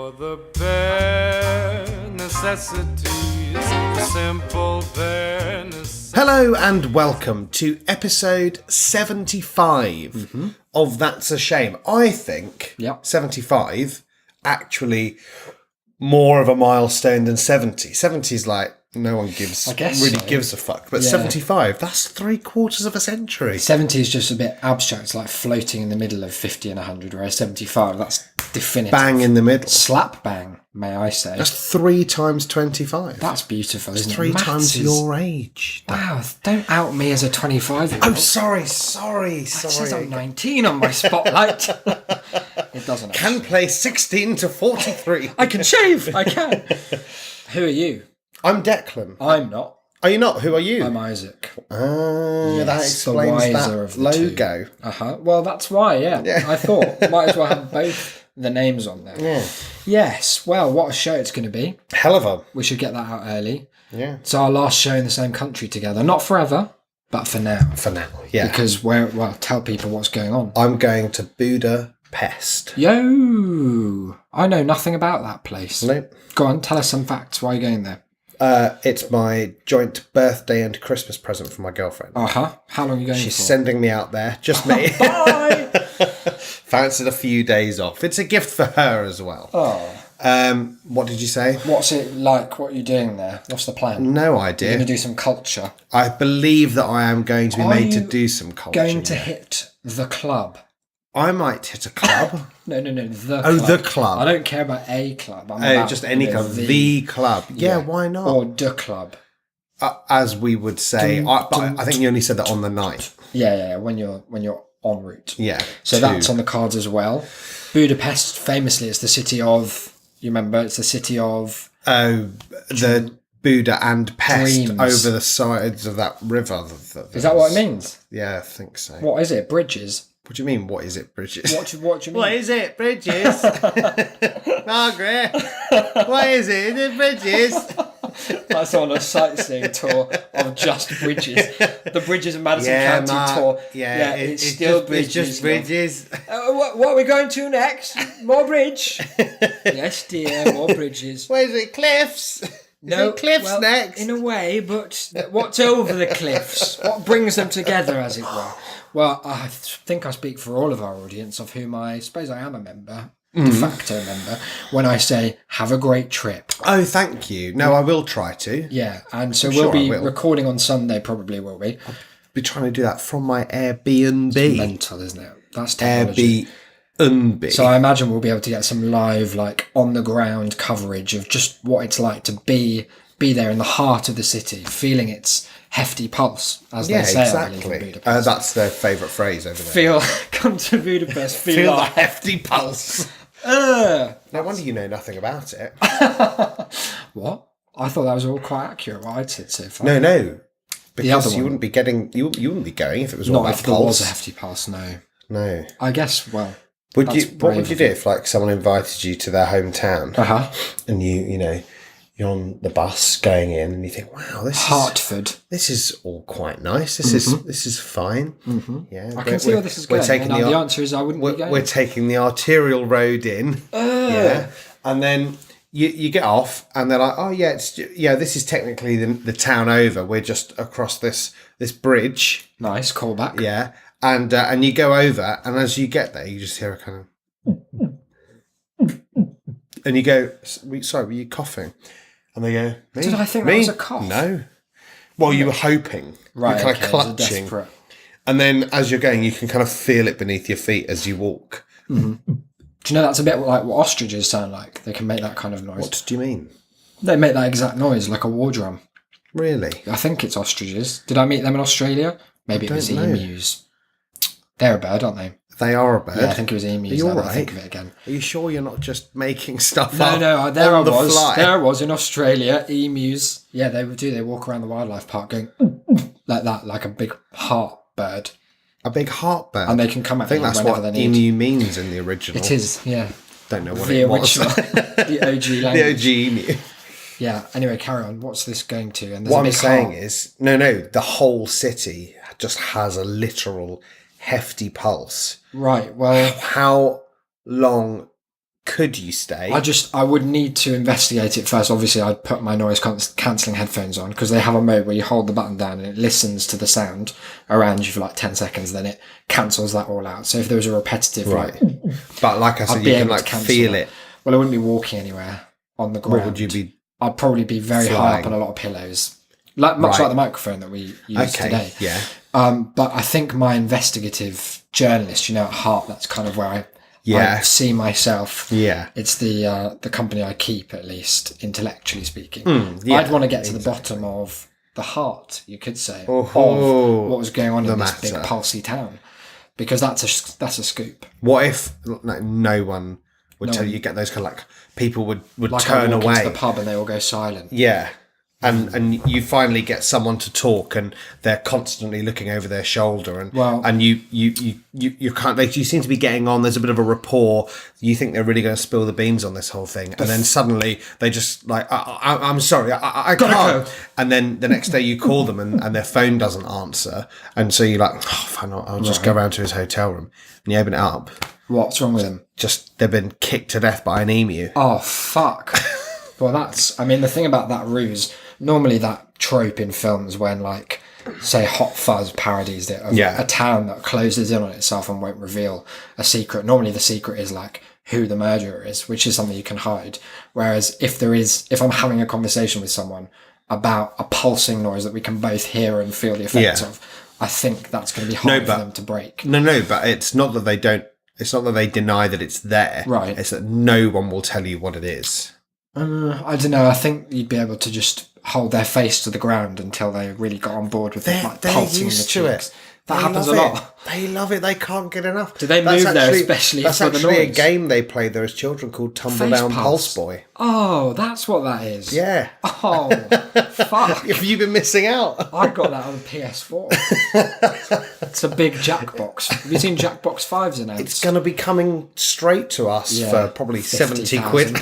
For the bare necessities, the simple bare necessities. Hello and welcome to episode 75 of That's a Shame. I think 75 actually more of a milestone than 70. 70 is like no one gives a fuck. But 75, that's 3/4 of a century. 70 is just a bit abstract. It's like floating in the middle of 50 and 100, whereas 75, that's definitive. Bang in the middle. Slap bang, may I say. That's 3 times 25. That's beautiful, isn't it? 3 Maths times is... your age. Wow, don't out me as a 25-year-old. Oh, sorry. It says I'm 19 on my spotlight. It doesn't Can play 16 to 43. I can shave, I can. Who are you? I'm Declan. I'm not. Are you not? Who are you? I'm Isaac. That explains the wiser that of the logo. Two. Well, that's why, yeah. I thought might as well have both the names on there. Yeah. Yes. Well, what a show it's going to be. Hell of a. We should get that out early. Yeah. It's our last show in the same country together. Not forever, but for now. For now, yeah. Because tell people what's going on. I'm going to Budapest. Yo! I know nothing about that place. Nope. Go on, tell us some facts. Why are you going there? It's my joint birthday and Christmas present for my girlfriend. How long are you going She's for? sending me out there. Just me. Bye! Fancied a few days off. It's a gift for her as well. Oh. What did you say? What's it like? What are you doing there? What's the plan? No You're idea. going to do some culture. I believe that I am going to be made to do some culture. Going to hit the club. I might hit a club. No, the club. Oh, the club. I don't care about a club. I'm about, Just any club. The club. Yeah, why not? Or the club. As we would say. But I think you only said that on the night. Yeah, when you're en route. Yeah. So that's on the cards as well. Budapest, famously, it's the city of... You remember? It's the city of... Oh, the Buddha and Pest dreams. over the sides of that river. Is that what it means? Yeah, I think so. What is it? Bridges? What do you mean, what is it, Bridges? What do you mean? What is it, Bridges? Margaret, what is it? Is it Bridges? That's on a sightseeing tour of just bridges. The Bridges of Madison County tour. Yeah, it's still bridges. It's just bridges. What are we going to next? More bridge? Yes, dear, more bridges. What is it, cliffs? No, is it cliffs next? In a way, but what's over the cliffs? What brings them together, as it were? Well, I think I speak for all of our audience, of whom I suppose I am a member, de facto member, when I say, have a great trip. Oh, thank you. No, I will try to. Yeah, and so I'm we'll sure be recording on Sunday, probably, will we? I'll be trying to do that from my Airbnb. It's mental, isn't it? That's technology. Airbnb. So I imagine we'll be able to get some live, on-the-ground coverage of just what it's like to be there in the heart of the city, feeling its hefty pulse, as they say, exactly. I believe, in Budapest. That's their favourite phrase over there. Come to Budapest, feel the hefty pulse. No wonder you know nothing about it. What? I thought that was all quite accurate, what I'd said so far. No. Because other you one. wouldn't be getting... You wouldn't be going if it was all Not about if there pulse. was a hefty pulse, no. No. I guess, well... What would you do if, someone invited you to their hometown and you're on the bus going in and you think, wow, Hartford. This is all quite nice. This is fine. Mm-hmm. Yeah, I can see where this is going. The answer is I wouldn't be going. We're taking the arterial road in. Yeah. And then you get off and they're like, oh, yeah, this is technically the town over. We're just across this bridge. Nice, callback. Yeah. And you go over, and as you get there, you just hear a kind of... And you go, sorry, were you coughing? And they go, me? Did I think that was a cough? No. Well, you were hoping. Right, you're kind of clutching. Desperate. And then as you're going, you can kind of feel it beneath your feet as you walk. Mm-hmm. Do you know that's a bit like what ostriches sound like? They can make that kind of noise. What do you mean? They make that exact noise, like a war drum. Really? I think it's ostriches. Did I meet them in Australia? Maybe it was emus. They're a bird, aren't they? They are a bird. Yeah, I think it was emus. Are you all right? I think of it again. Are you sure you're not just making stuff up? No, there I was. Fly? There I was in Australia. Emus. Yeah, they would do. They walk around the wildlife park going like that, like a big heart bird. A big heart bird? And they can come at you whenever they need. I think that's what emu means in the original. It is, yeah. Don't know what the it was. The OG language. The OG emu. Yeah, anyway, carry on. What's this going to? And what I'm saying is, no, the whole city just has a literal hefty pulse. Right, well... How long could you stay? I would need to investigate it first. Obviously, I'd put my noise cancelling headphones on because they have a mode where you hold the button down and it listens to the sound around you for like 10 seconds, then it cancels that all out. So if there was a repetitive, right. But like I said, you can like feel it. Well, I wouldn't be walking anywhere on the ground. What would you be? I'd probably be very high up on a lot of pillows. Much like the microphone that we use today. Yeah. But I think my investigative journalist, at heart, that's kind of where I see myself. Yeah. It's the company I keep, at least, intellectually speaking. Yeah, I'd want to get to the bottom of the heart, you could say, of what was going on in this big pulsy town. Because that's a scoop. What if no one would tell you, get those kind of like, people would like turn away. Into the pub and they all go silent. Yeah. And you finally get someone to talk, and they're constantly looking over their shoulder, and you can't. You seem to be getting on. There's a bit of a rapport. You think they're really going to spill the beans on this whole thing, and then suddenly they just like, I'm sorry, I can't. Go. And then the next day you call them, and their phone doesn't answer, and so you're like, oh, fine, I'll just go around to his hotel room, and you open it up. What's wrong with him? Just they've been kicked to death by an emu. Oh fuck. Well, the thing about that ruse. Normally that trope in films when, like, say Hot Fuzz parodies it of a town that closes in on itself and won't reveal a secret. Normally the secret is, like, who the murderer is, which is something you can hide. Whereas if I'm having a conversation with someone about a pulsing noise that we can both hear and feel the effects of, I think that's going to be hard for them to break. No, but it's not that they don't, it's not that they deny that it's there. Right. It's that no one will tell you what it is. I don't know. I think you'd be able to just hold their face to the ground until they really got on board with it, like pulsing in the cheeks. That happens a lot. They love it. They can't get enough. Do they move there especially for the noise? That's actually a game they play there as children called Tumble Down Pulse Boy. Oh, that's what that is. Yeah. Oh, fuck. Have you been missing out? I got that on PS4. It's a big Jackbox. Have you seen Jackbox 5's announced? It's going to be coming straight to us for probably 70 quid.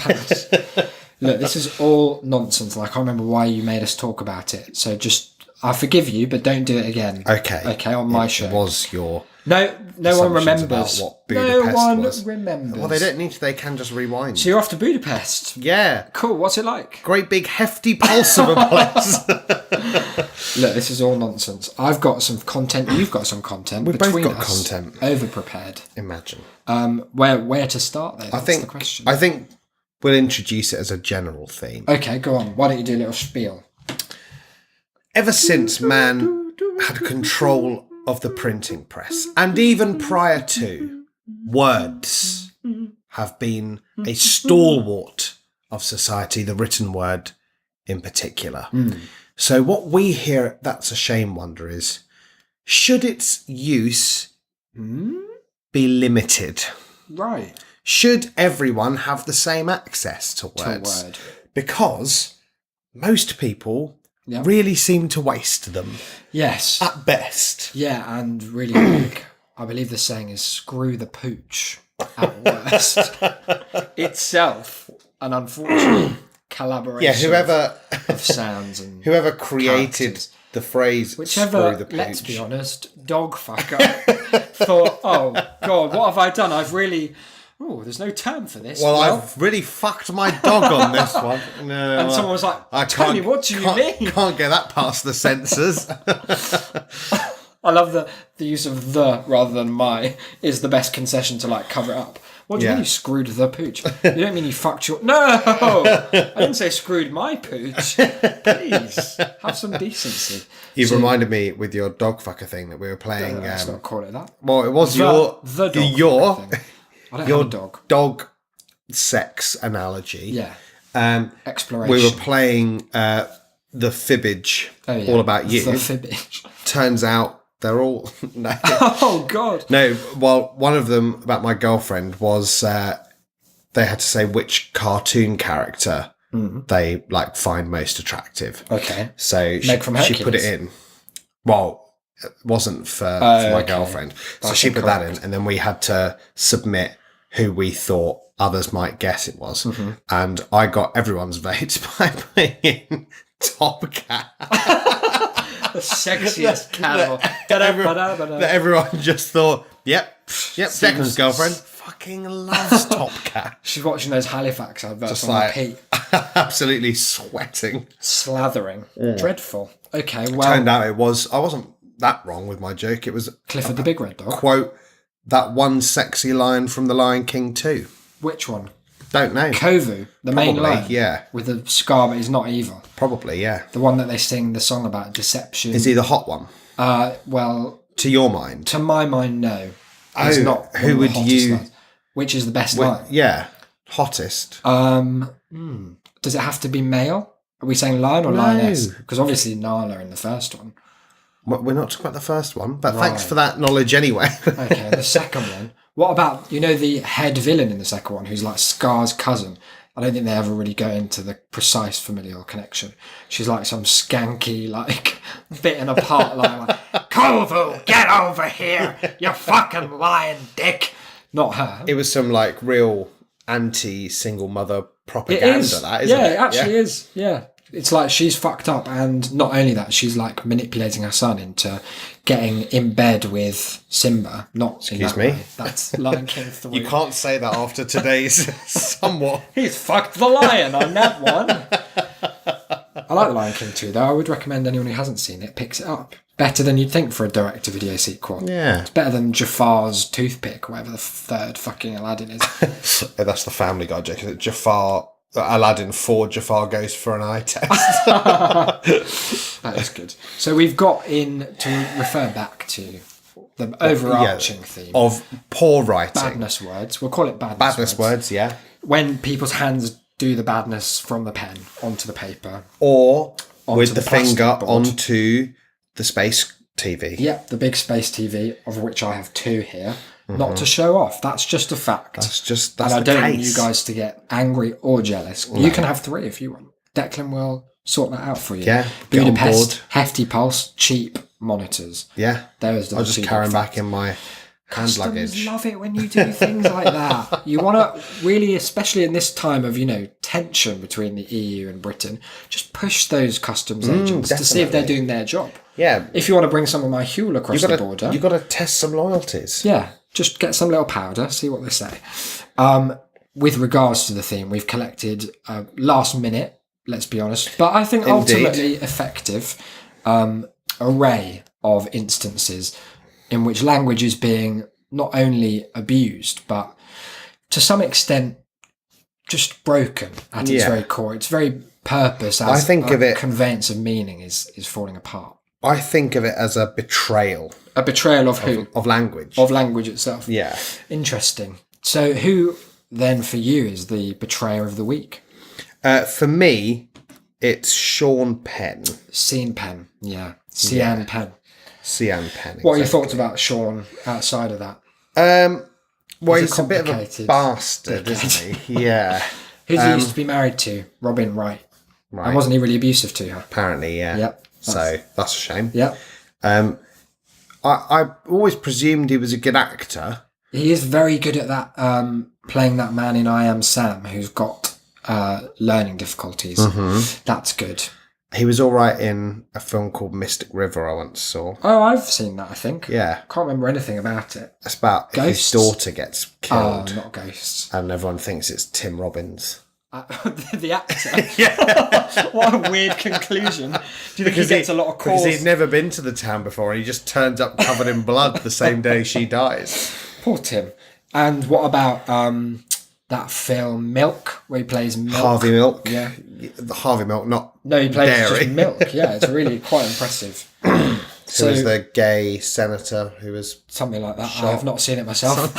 Look, this is all nonsense. I can't remember why you made us talk about it. So I forgive you, but don't do it again. Okay, on my show. It was your... No one remembers. What Budapest was. Remembers. Well, they don't need to. They can just rewind. So you're off to Budapest? Yeah. Cool. What's it like? Great big hefty pulse of a place. Look, this is all nonsense. I've got some content. You've got some content. We've both got content. Over-prepared. Imagine. Where to start, though? That's the question. I think we'll introduce it as a general theme. Okay, go on. Why don't you do a little spiel? Ever since man had control of the printing press, and even prior to, words have been a stalwart of society, the written word in particular. So what we here at That's a Shame wonder is, should its use be limited? Right. Should everyone have the same access to words? Because most people really seem to waste them. Yes. At best. Yeah, and really, I believe the saying is screw the pooch at worst. Itself, an unfortunate collaboration of sounds and whoever created the phrase screw the pooch. Let's be honest, dog fucker thought, oh God, what have I done? There's no term for this. Well, I've really fucked my dog on this one. No, and someone was like, tell me, what do you mean? Can't get that past the censors. I love the use of the rather than my is the best concession to cover it up. What do you mean you screwed the pooch? You don't mean you fucked your... No! I didn't say screwed my pooch. Please, have some decency. You've reminded me with your dog fucker thing that we were playing... let's not call it that. Well, it was the dog thing. I don't have a dog. Dog sex analogy. Yeah. Exploration. We were playing the Fibbage, All About You. The Fibbage. Turns out they're all... No. Oh, God. No, well, one of them, about my girlfriend, was they had to say which cartoon character they find most attractive. Okay. So she put it in. Well... It wasn't for my girlfriend. So she put that in, and then we had to submit who we thought others might guess it was. And I got everyone's votes by putting in Top Cat. The sexiest cat. That everyone just thought, yep, Declan's girlfriend. fucking loves Top Cat. She's watching those Halifax adverts Just on like repeat. absolutely sweating. Slathering. Dreadful. Okay, well... Turned out I wasn't that wrong with my joke. It was Clifford the Big Red Dog. Quote, that one sexy lion from The Lion King 2. Which one? Don't know. Kovu, the main lion. Yeah. With the scar, but he's not evil. Probably, yeah. The one that they sing the song about, Deception. Is he the hot one? Well... To your mind? To my mind, no. He's not who would you... lions. Which is the best lion? Yeah. Hottest. Does it have to be male? Are we saying lion or lioness? Because obviously Nala in the first one. Well, we're not talking about the first one, but thanks for that knowledge anyway. Okay, the second one. What about, the head villain in the second one, who's like Scar's cousin? I don't think they ever really go into the precise familial connection. She's like some skanky, like, bitten apart lion, like, Kovu, get over here, you fucking lion dick. Not her. It was some, like, real anti-single mother propaganda, isn't it? It actually is, yeah. It's like she's fucked up, and not only that, she's like manipulating her son into getting in bed with Simba. Excuse me? That's Lion King 3. You can't say that after today's somewhat... He's fucked the lion on that one. I like The Lion King 2, though. I would recommend anyone who hasn't seen it picks it up. Better than you'd think for a direct-to-video sequel. Yeah. It's better than Jafar's toothpick, whatever the third fucking Aladdin is. That's the Family Guy joke. Is it Jafar... Aladdin 4, Jafar goes for an eye test. That is good. So we've got to refer back to the overarching theme of poor writing. Badness words. We'll call it badness words, yeah. When people's hands do the badness from the pen onto the paper. Or with the plastic finger board. onto the space TV. Yep, the big space TV, of which I have 2 here. Not to show off. That's just a fact. That's and I the don't want case. you guys to get angry or jealous. No. You can have 3 if you want. Declan will sort that out for you. Yeah, get on Budapest, board. Hefty Pulse, cheap monitors. Yeah, There's I'll just carry them back in my hand Customers luggage. love it when you do things like that. You want to really, especially in this time of, tension between the EU and Britain, just push those customs agents to see if they're doing their job. Yeah. If you want to bring some of my Huel across the border. You've got to test some loyalties. Yeah. Just get some little powder, see what they say. With regards to the theme, we've collected last minute, let's be honest, but I think ultimately effective array of instances in which language is being not only abused, but to some extent just broken at its very core. Its very purpose as conveyance of meaning is falling apart. I think of it as a betrayal. A betrayal of who? Of language. Of language itself. Yeah. Interesting. So who then for you is the betrayer of the week? For me, it's Sean Penn. Sean Penn. Yeah. Sean Penn. Sean Penn. What are your thoughts about Sean outside of that? Well, he's a bit of a bastard, isn't he? Yeah. Who he used to be married to? Robin Wright. Right. And wasn't he really abusive to her? Apparently, yeah. Yep. So that's a shame. Yep. I always presumed he was a good actor. He is very good at that, playing that man in I Am Sam who's got learning difficulties. Mm-hmm. That's good. He was all right in a film called Mystic River I once saw. Oh, I've seen that, I think. Yeah. Can't remember anything about it. It's about Ghosts? his daughter gets killed. Oh, not Ghosts. And everyone thinks it's Tim Robbins. The actor? Yeah. What a weird conclusion. Do you think he gets a lot of calls? Because he'd never been to the town before and he just turns up covered in blood the same day she dies. Poor Tim. And what about that film Milk, where he plays Milk? Harvey Milk? Yeah. The Harvey Milk, not No, he plays dairy. just Milk. Yeah, it's really quite impressive. Who was the gay senator who was... Something like that. I have not seen it myself.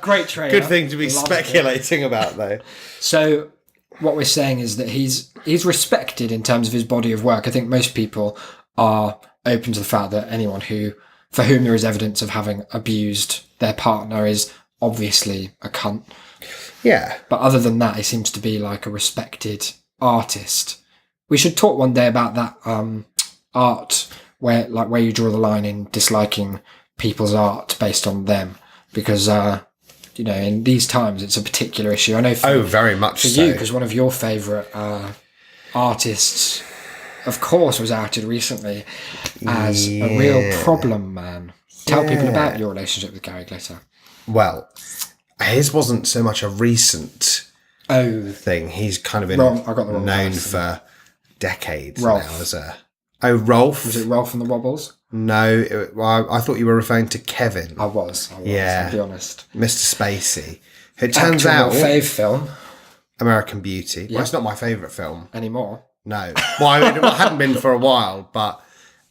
Great trailer. Good thing to be speculating about, though. So what we're saying is that he's respected in terms of his body of work. I think most people are open to the fact that anyone for whom there is evidence of having abused their partner is obviously a cunt. Yeah. But other than that, he seems to be like a respected artist. We should talk one day about that art where you draw the line in disliking people's art based on them, because in these times it's a particular issue. I know very much for you, because one of your favourite artists, of course, was outed recently as a real problem man. Tell people about your relationship with Gary Glitter. Well, his wasn't so much a recent thing. He's kind of been I got the wrong known person. for decades Rolf. now as a... Oh, Rolf? Was it Rolf and the Wobbles? No, I thought you were referring to Kevin. I was, Yeah. I'll be honest. Mr. Spacey. It turns Actual out... fave film American Beauty. Well, it's not my favourite film. anymore. No. Well, I mean, it hadn't been for a while, but...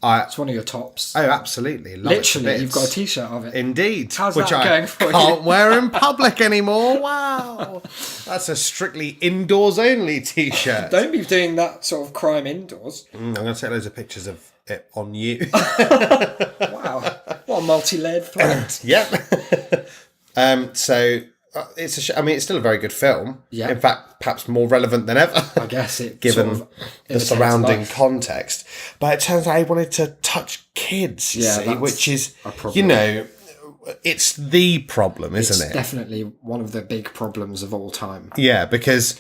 It's one of your tops. Oh, absolutely. Love Literally, it to you've got a bits. T-shirt of it. Indeed. How's which that I going for you? can't wear in public anymore. Wow. That's a strictly indoors only T-shirt. Don't be doing that sort of crime indoors. I'm going to take loads of pictures of it on you. Wow, what a multi-layered threat. Yep. So it's it's still a very good film. Yeah. In fact, perhaps more relevant than ever. I guess it given sort of the imitates surrounding life. context. But it turns out he wanted to touch kids, you Yeah, see, that's which is, a problem. you know, it's the problem, isn't It's it? definitely one of the big problems of all time. Yeah, because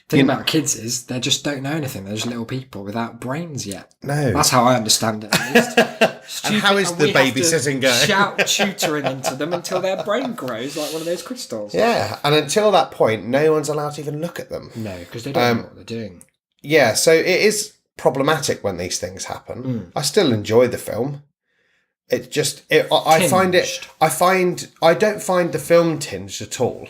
The thing about kids is they just don't know anything. They're just little people without brains yet. No. That's how I understand it, at least. And how is the we have to babysitting going? Shout tutoring into them until their brain grows like one of those crystals. Yeah, and until that point, no one's allowed to even look at them. No, because they don't know what they're doing. Yeah, so it is problematic when these things happen. I still enjoy the film. It just, I don't find the film tinged at all.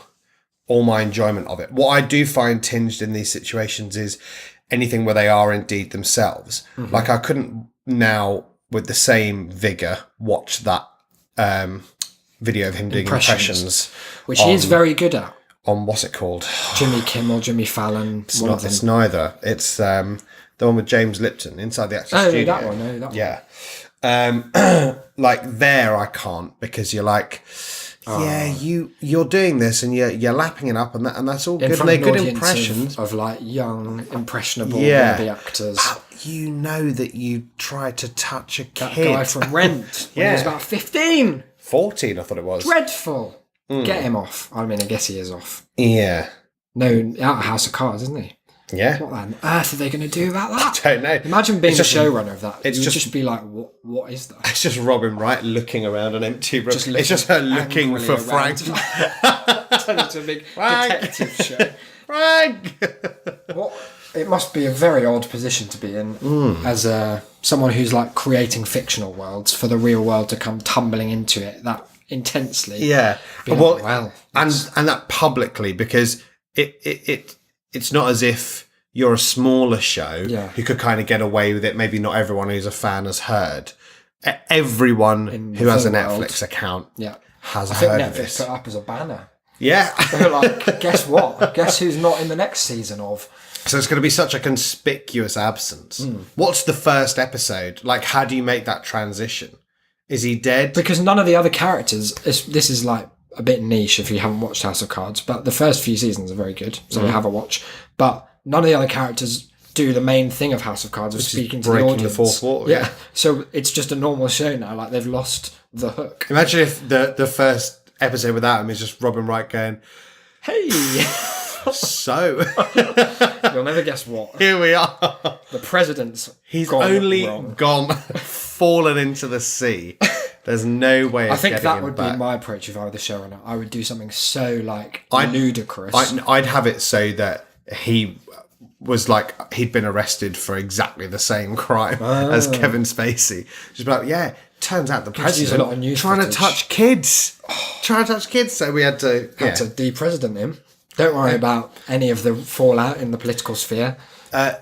All my enjoyment of it. What I do find tinged in these situations is anything where they are indeed themselves. Mm-hmm. Like I couldn't now, with the same vigour, watch that video of him doing impressions. Which he is very good at. On what's it called? Jimmy Kimmel, Jimmy Fallon, one of them. It's neither. It's the one with James Lipton inside the Actors Studio. that one. No, that one. Yeah. Like there, I can't because you're like, you're doing this and you're lapping it up and that's all In good. front And they're of an good audience impressions. of like young, impressionable Yeah. wannabe actors. You know that you tried to touch a That kid. guy from Rent when he was Yeah. about 15. 14, I thought it was. Dreadful. Get him off. I mean, I guess he is off. Yeah. No, out of House of Cards, isn't he? Yeah. What on earth are they going to do about that? Don't know. Imagine being It's the just- showrunner of that. it's You would just- just be like, what is that? It's just Robin Wright looking around an empty room. Just It's just her looking angrily for around. Frank. Turn into a big Frank. detective show. Frank! What? It must be a very odd position to be in Hmm. as someone who's like creating fictional worlds for the real world to come tumbling into it that intensely. Yeah. Be like, Well, well, and that publicly, because it's not as if you're a smaller show Yeah. who could kind of get away with it. Maybe not everyone who's a fan has heard. Everyone the who has a full world. Netflix account yeah. has I think heard of Netflix this. put it up as a banner. Yeah. They're like, guess what? Guess who's not in the next season of? So it's going to be such a conspicuous absence. Hmm. What's the first episode? Like, how do you make that transition? Is he dead? Because none of the other characters, this is like a bit niche if you haven't watched House of Cards, but the first few seasons are very good, so Mm-hmm. have a watch. But none of the other characters do the main thing of House of Cards of speaking to the breaking the audience. fourth wall, Yeah. yeah. So it's just a normal show now, like they've lost the hook. Imagine if the first episode without him is just Robin Wright going, Hey! so, You'll never guess what. here we are. The president's He's gone only wrong. gone, fallen into the sea. There's no way of I think getting that him would back. be my approach if I were the showrunner. I would do something so like I'd- ludicrous. I'd have it so that he was like, he'd been arrested for exactly the same crime as Kevin Spacey. Just like, yeah, turns out the use a lot of president news trying footage. to touch kids. Trying to touch kids. So we had to... Had to de-president him. Don't worry about any of the fallout in the political sphere.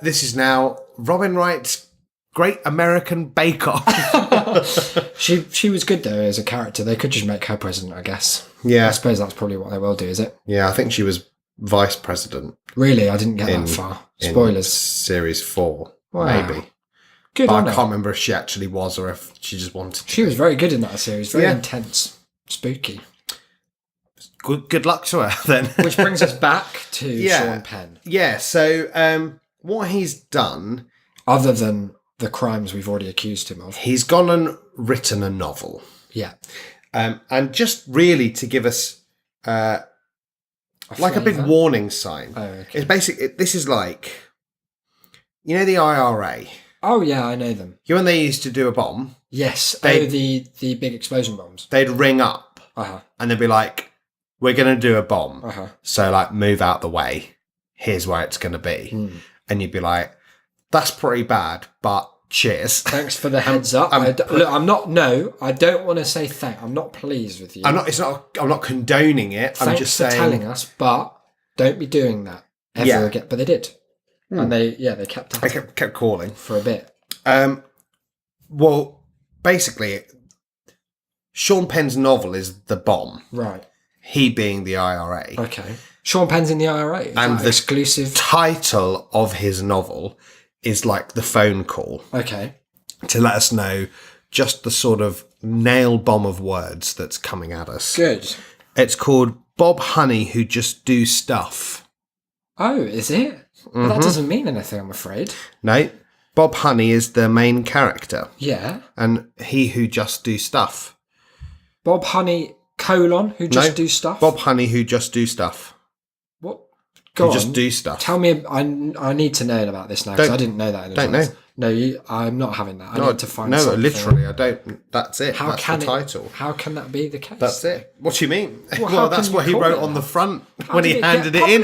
This is now Robin Wright's Great American Bake Off. She was good though as a character. They could just make her president, I guess. Yeah. I suppose that's probably what they will do, is it? Yeah, I think she was vice president Really, I didn't get that far. in Spoilers. series 4, Wow. maybe. Good But on I her. can't remember if she actually was or if she just wanted to. She was very good in that series. Very Yeah. intense, spooky. Good luck to her then. Which brings us back to Yeah. Sean Penn. Yeah, so what he's done, Other than the crimes we've already accused him of. he's gone and written a novel. Yeah. And just really to give us like a big flavour. warning sign. Oh, okay. It's basically, this is like, you know the IRA? Oh yeah, I know them. You know when they used to do a bomb, Yes. They- the big explosion bombs. they'd ring up Uh-huh. and they'd be like, we're going to do a bomb. Uh-huh. So, like, move out the way. Here's where it's going to be. And you'd be like, that's pretty bad, but cheers. Thanks for the heads up. I don't want to say thank. I'm not pleased with you. I'm not condoning it. I'm just saying. Thanks for telling us, but don't be doing that ever again. But they did. And they kept at it. Kept calling. For a bit. Well, basically, Sean Penn's novel is The Bomb. Right. He being the IRA. Okay. Sean Penn's in the IRA. And the exclusive title of his novel is like the phone call. Okay. To let us know just the sort of nail bomb of words that's coming at us. Good. It's called Bob Honey Who Just Do Stuff. Oh, is it? Well, that doesn't mean anything, I'm afraid. No. Bob Honey is the main character. Yeah. And he who just do stuff. Bob Honey, who just do stuff? Bob Honey Who Just Do Stuff. What? Go on. Just do stuff. Tell me, I need to know about this now, because I didn't know that in advance. Don't know. No, I'm not having that. I need to find No, something. literally, I don't. That's it. That's the title. How can that be the case? That's it. What do you mean? Well, that's what he wrote on the front when he handed it in.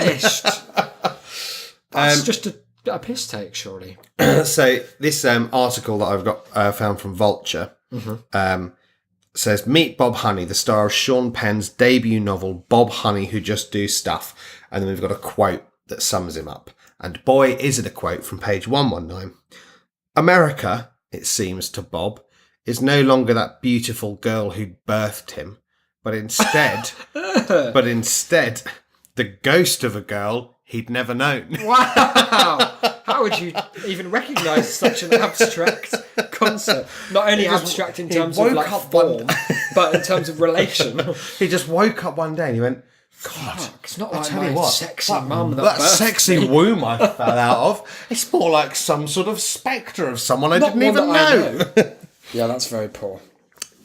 That's just a piss take, surely. So this article that I've got found from Vulture says, meet Bob Honey, the star of Sean Penn's debut novel, Bob Honey Who Just Do Stuff. And then we've got a quote that sums him up. And boy, is it a quote from page 119. America, it seems to Bob, is no longer that beautiful girl who birthed him, but instead, the ghost of a girl he'd never known. Wow! How would you even recognise such an abstract concept? Not only abstract in terms of like form, but in terms of relation. He just woke up one day and he went, God, it's not like my sexy mum that sexy womb I fell out of. It's more like some sort of spectre of someone I didn't even know. Yeah, that's very poor.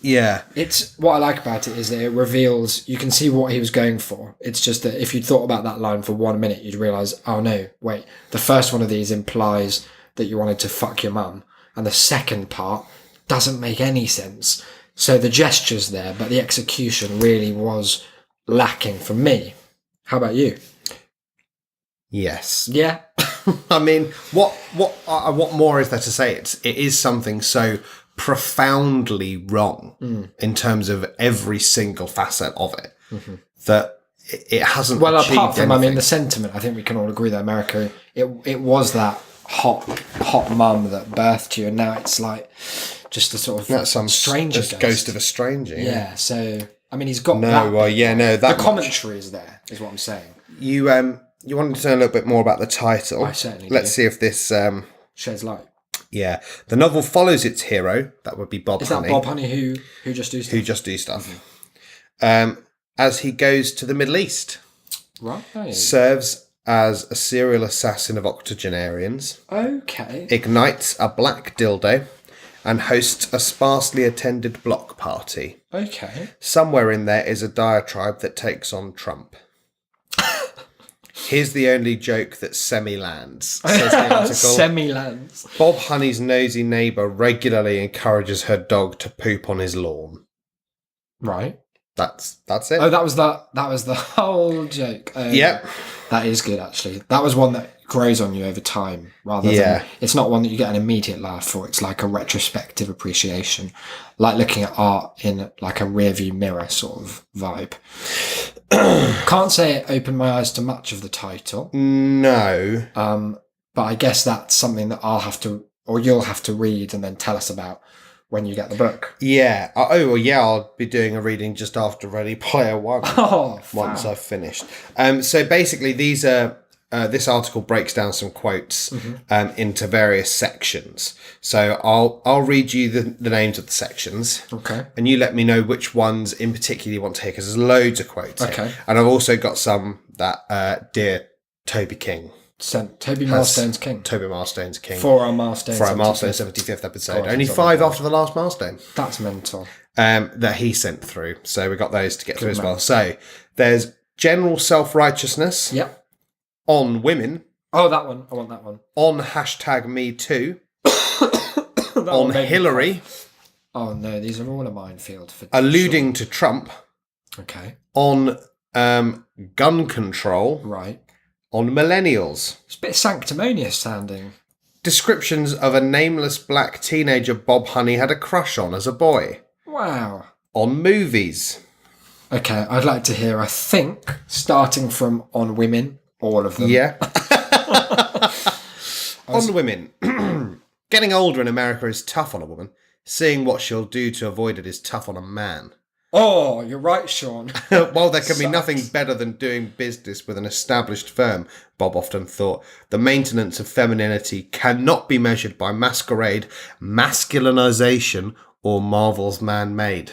Yeah. It's what I like about it is that it reveals, you can see what he was going for. It's just that if you'd thought about that line for 1 minute, you'd realise, oh no, wait, the first one of these implies that you wanted to fuck your mum, and the second part doesn't make any sense. So the gesture's there, but the execution really was lacking for me. How about you? Yes. Yeah. I mean, what more is there to say? It is something so profoundly wrong in terms of every single facet of it that it hasn't. Well, achieved apart from, anything. the sentiment, I think we can all agree that America, it was that hot mum that birthed you, and now it's like just a sort of that's some stranger ghost of a stranger. Yeah. So I mean, he's got the commentary is there, is what I'm saying. You wanted to know a little bit more about the title. I certainly Let's do. see if this Sheds light. Yeah, the novel follows its hero. That would be Bob Is Honey. that Bob Honey who just do stuff? Who just do stuff. As he goes to the Middle East. Right. Serves as a serial assassin of octogenarians. Okay. Ignites a black dildo and hosts a sparsely attended block party. Okay. Somewhere in there is a diatribe that takes on Trump. Here's the only joke that semi-lands, says the article. Semi-lands. Bob Honey's nosy neighbour regularly encourages her dog to poop on his lawn. Right. That's it. Oh, that was the whole joke. Yep. That is good, actually. That was one that grows on you over time, rather than... It's not one that you get an immediate laugh for. It's like a retrospective appreciation. Like looking at art in like a rearview mirror sort of vibe. Can't say it opened my eyes to much of the title. No. But I guess that's something that I'll have to, or you'll have to read and then tell us about when you get the book. Yeah. I'll be doing a reading just after Ready Player One. Oh, once I've finished. So basically, these are. This article breaks down some quotes into various sections. So I'll read you the names of the sections. Okay. And you let me know which ones in particular you want to hear, because there's loads of quotes. Okay. Here. And I've also got some that dear Toby King. Toby Milestone's King. Toby Milestone's King. For our Milestone 75th episode. Only 5 after the last milestone. That's mental. That he sent through. So we got those to get through as well. So there's general self-righteousness. Yep. On women. Oh, that one. I want that one. On #MeToo. On Hillary. Oh no, these are all a minefield. Alluding to Trump. Okay. On gun control Right. on millennials. It's a bit sanctimonious sounding. Descriptions of a nameless black teenager Bob Honey had a crush on as a boy. Wow. On movies. Okay, I'd like to hear, I think, starting from on women, all of them. Yeah. On women. Getting older in America is tough on a woman. Seeing what she'll do to avoid it is tough on a man. Oh, you're right, Sean. While there can be nothing better than doing business with an established firm, Bob often thought, the maintenance of femininity cannot be measured by masquerade, masculinization, or Marvel's man-made.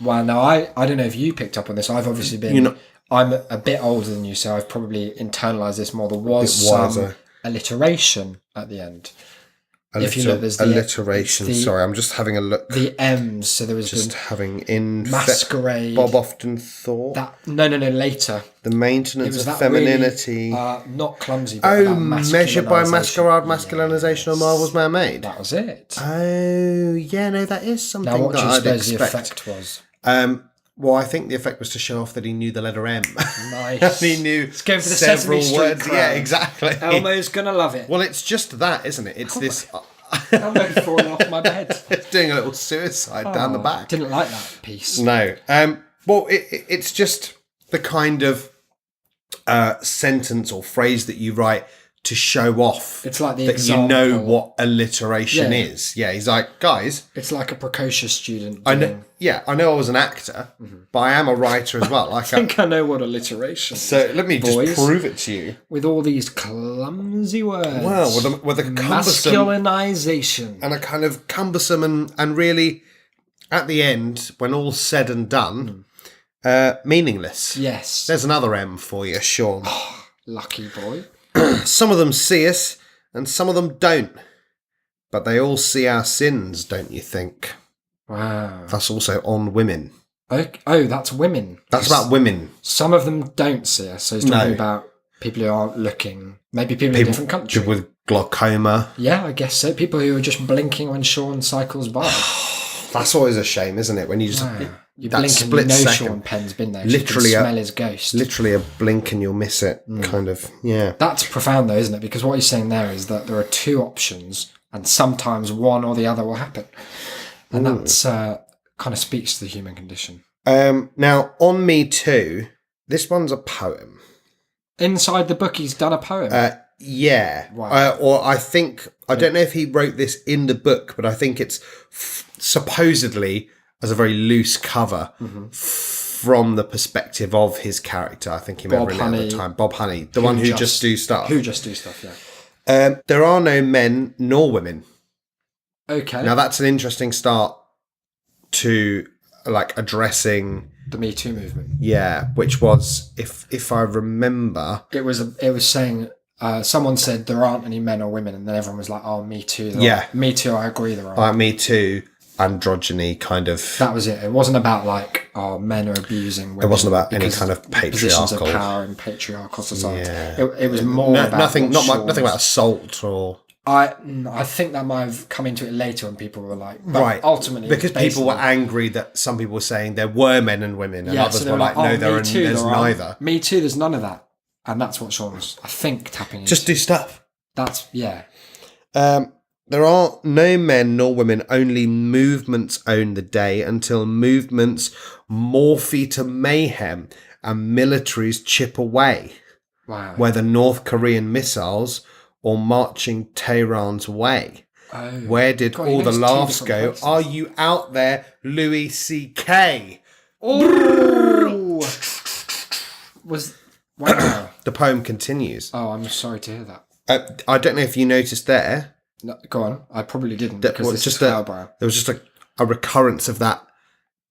Well, now, I don't know if you picked up on this. I've obviously been... I'm a bit older than you, so I've probably internalised this more. There was some alliteration at the end. If you look, there's the alliteration. Sorry, I'm just having a look. The M's. So there was just having in masquerade. Bob often thought that. No. Later. The maintenance of femininity. Really, not clumsy. But measured by masquerade, masculinization, or Marvel's man-made. That was it. Oh, yeah. No, that is something. Now, what that do you I'd suppose expect. the effect was? Well, I think the effect was to show off that he knew the letter M. Nice. He knew it's going for the several Sesame Street words. crowd. Yeah, exactly. Elmo's gonna love it. Well, it's just that, isn't it? It's this. Elmo's falling off my bed. It's doing a little suicide down the back. Didn't like that piece. No. Well, it's just the kind of sentence or phrase that you write to show off. It's like the that example. You know what alliteration is. Yeah, he's like, guys. It's like a precocious student. I know. Yeah, I know I was an actor, but I am a writer as well. Like I think I know what alliteration is. So let me just prove it to you. With all these clumsy words. Well, with a cumbersome... Masculinization. And a kind of cumbersome and really, at the end, when all's said and done, meaningless. Yes. There's another M for you, Sean. Oh, lucky boy. Some of them see us, and some of them don't. But they all see our sins, don't you think? Wow. That's also on women. Oh, that's women. That's about women. Some of them don't see us. So he's talking about people who aren't looking. Maybe people in a different country. People with glaucoma. Yeah, I guess so. People who are just blinking when Sean cycles by. That's always a shame, isn't it? When you just... You blink and you know Sean Penn's been there. Literally, you can smell his ghost. Literally a blink and you'll miss it, kind of, yeah. That's profound though, isn't it? Because what he's saying there is that there are two options and sometimes one or the other will happen. And that's kind of speaks to the human condition. Now, on Me Too, this one's a poem. Inside the book, he's done a poem? Yeah. Right. Or I think, I don't know if he wrote this in the book, but I think it's supposedly... as a very loose cover from the perspective of his character. I think he may have written it at the time. Bob Honey, the one who just do stuff. Who just do stuff, yeah. There are no men nor women. Okay. Now that's an interesting start to like addressing the Me Too movement. Yeah, which was, if I remember, it was saying. Someone said there aren't any men or women, and then everyone was like, "Oh, me too." Me too. I agree. There are. Me too. Androgyny kind of. That was it. It wasn't about like, men are abusing women. It wasn't about any kind of patriarchal positions of power in patriarchal society. Yeah. It was more about nothing about assault or. I think that might have come into it later when people were like, right. Ultimately, because people were angry that some people were saying there were men and women, and others were like, no, there's neither. Me too. There's none of that. And that's what Sean was, I think, tapping into. Just do stuff. That's, yeah. There are no men nor women, only movements own the day until movements morphe to mayhem and militaries chip away. Wow. Whether North Korean missiles or marching Tehran's way. Oh. Where did all the laughs go? Places. Are you out there, Louis C.K.? Oh! Wow. The poem continues. Oh, I'm sorry to hear that. I don't know if you noticed there. No, go on. I probably didn't. There was just a recurrence of that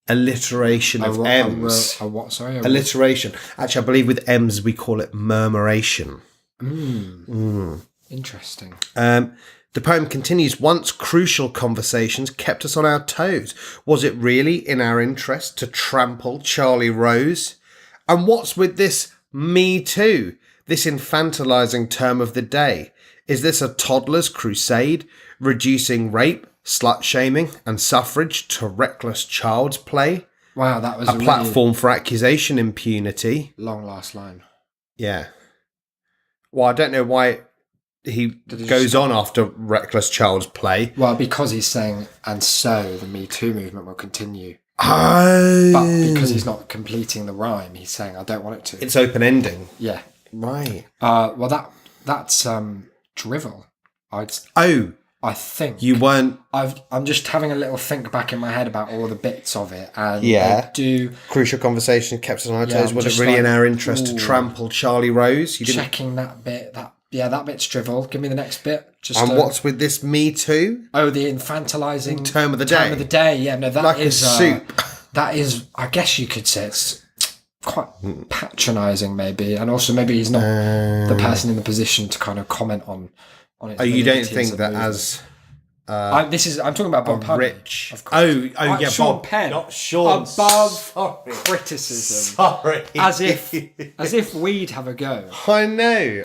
alliteration of M's. What? Sorry? Alliteration. Actually, I believe with M's we call it murmuration. Interesting. The poem continues, once crucial conversations kept us on our toes. Was it really in our interest to trample Charlie Rose? And what's with this Me Too, this infantilizing term of the day? Is this a toddler's crusade, reducing rape, slut-shaming and suffrage to reckless child's play? Wow, that was a platform for accusation impunity. Long last line. Yeah. Well, I don't know why he goes on after reckless child's play. Well, because he's saying, and so the Me Too movement will continue. Oh. But because he's not completing the rhyme, he's saying, I don't want it to. It's open ending. Yeah. Right. Well, that's drivel. I think you weren't. I'm just having a little think back in my head about all the bits of it, and Crucial conversation kept us on our toes. Was it really in our interest to trample Charlie Rose? You didn't checking that bit. That bit's drivel. Give me the next bit. What's with this Me Too? Oh, the infantilizing term of the day. Term of the day. Yeah, no, that like is a soup. That is, I guess you could say it's quite patronising, maybe, and also maybe he's not the person in the position to kind of comment on it. Oh, you don't think that as I'm talking about Bob Honey, rich. of course. Yeah, Sean Bob, Penn, not Sean. Above criticism. Sorry, as if we'd have a go. I know.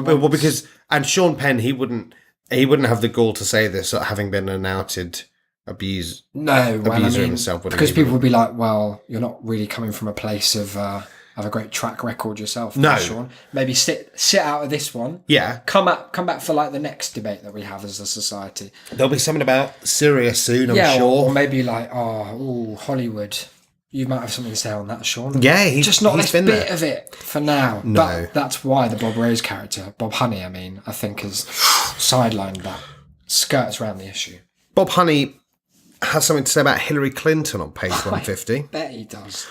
Well, because Sean Penn, he wouldn't have the gall to say this, having been an outed abuser himself. Because people would be like, "Well, you're not really coming from a place of a great track record yourself, no, Sean. Maybe sit out of this one. Yeah, come back for like the next debate that we have as a society. There'll be something about Syria soon, I'm sure. Or maybe like, Hollywood. You might have something to say on that, Sean. Yeah, he's just not this bit there. of it for now. No, but that's why the Bob Rose character, Bob Honey, I think has sidelined that, skirts around the issue. Bob Honey has something to say about Hillary Clinton on page 150. I bet he does.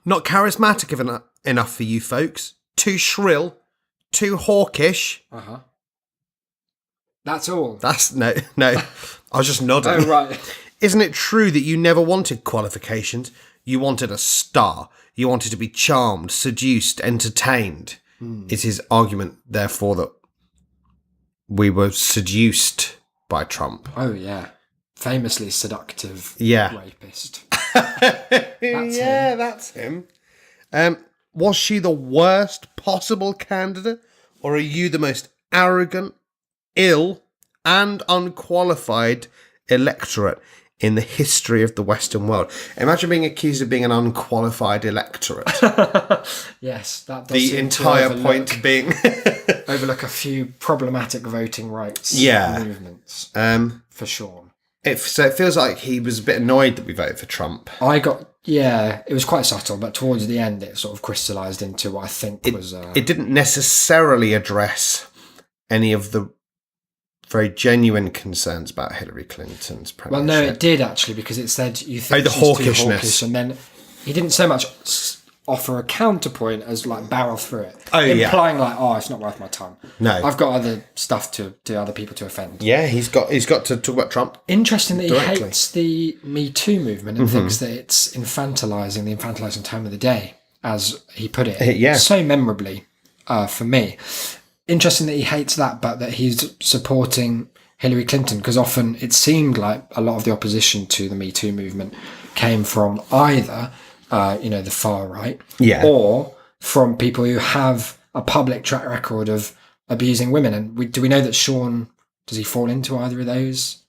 Not charismatic enough for you folks. Too shrill. Too hawkish. Uh-huh. That's all. That's no. I was just nodding. Oh, right. Isn't it true that you never wanted qualifications? You wanted a star. You wanted to be charmed, seduced, entertained. Is his argument, therefore, that we were seduced by Trump? Oh, yeah. Famously seductive rapist. That's him. Was she the worst possible candidate, or are you the most arrogant, ill, and unqualified electorate in the history of the Western world? Imagine being accused of being an unqualified electorate. Yes, that does the entire point being overlook a few problematic voting rights movements. For Sean. So it feels like he was a bit annoyed that we voted for Trump. It was quite subtle, but towards the end it sort of crystallised into what I think was... It didn't necessarily address any of the very genuine concerns about Hillary Clinton's premiership. Well, no, it did actually, because it said you think the she's hawkishness. too hawkish, and then he didn't so much offer a counterpoint as like barrel through it, implying like, it's not worth my time. No, I've got other stuff to other people to offend. Yeah, he's got to talk about Trump. Interesting that he hates the Me Too movement and thinks that it's the infantilising time of the day, as he put it. So memorably for me. Interesting that he hates that, but that he's supporting Hillary Clinton, because often it seemed like a lot of the opposition to the Me Too movement came from either the far right, or from people who have a public track record of abusing women. And do we know that Sean, does he fall into either of those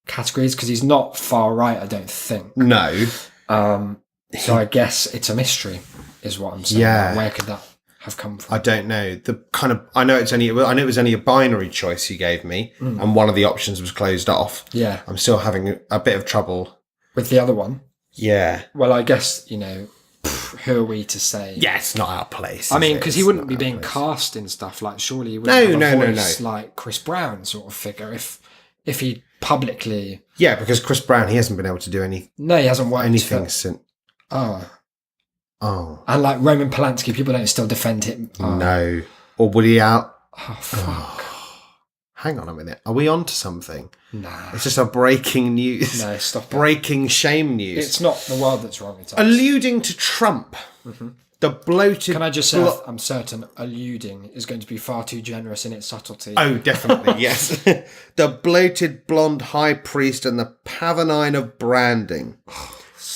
categories? Because he's not far right, I don't think. No. So I guess it's a mystery, is what I'm saying. Yeah. Where could that have come from? I don't know. I know it was only a binary choice he gave me, and one of the options was closed off. Yeah. I'm still having a bit of trouble with the other one. Yeah. Well, I guess, who are we to say? Yeah, it's not our place. I mean, because he wouldn't be being cast in stuff. Like, surely he wouldn't have a voice like Chris Brown sort of figure if he publicly... Yeah, because Chris Brown, he hasn't been able to do No, he hasn't worked anything since... Oh. And like Roman Polanski, people don't still defend him. No. Or Woody Allen. Oh, fuck. Hang on a minute. Are we on to something? Nah. It's just a breaking news. No, stop it. Breaking shame news. It's not the world that's wrong. It's us. Alluding to Trump. Mm-hmm. The bloated... Can I just say, I'm certain alluding is going to be far too generous in its subtlety. Oh, definitely, yes. The bloated blonde high priest and the Pavonine of branding.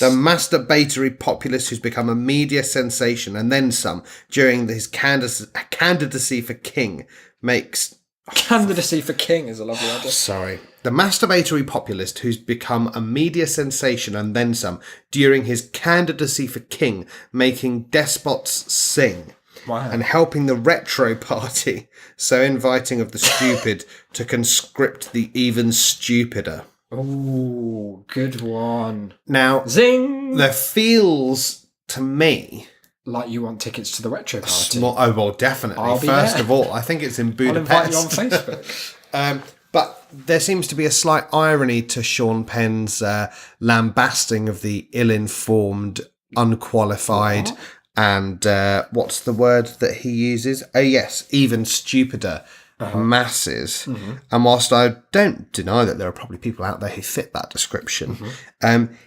The masturbatory populist who's become a media sensation and then some during his candidacy for king makes... Candidacy for king is a lovely idea. Sorry. The masturbatory populist who's become a media sensation and then some during his candidacy for king, making despots sing. Wow. And helping the retro party, so inviting of the stupid to conscript the even stupider. Oh, good one. Now, Zing! there feels to me... like you want tickets to the retro party. Oh, well, definitely. I'll be First there. of all, I think it's in Budapest. I'll invite you on Facebook. But there seems to be a slight irony to Sean Penn's lambasting of the ill-informed, unqualified... And what's the word that he uses? Oh, yes, even stupider masses. Mm-hmm. And whilst I don't deny that there are probably people out there who fit that description,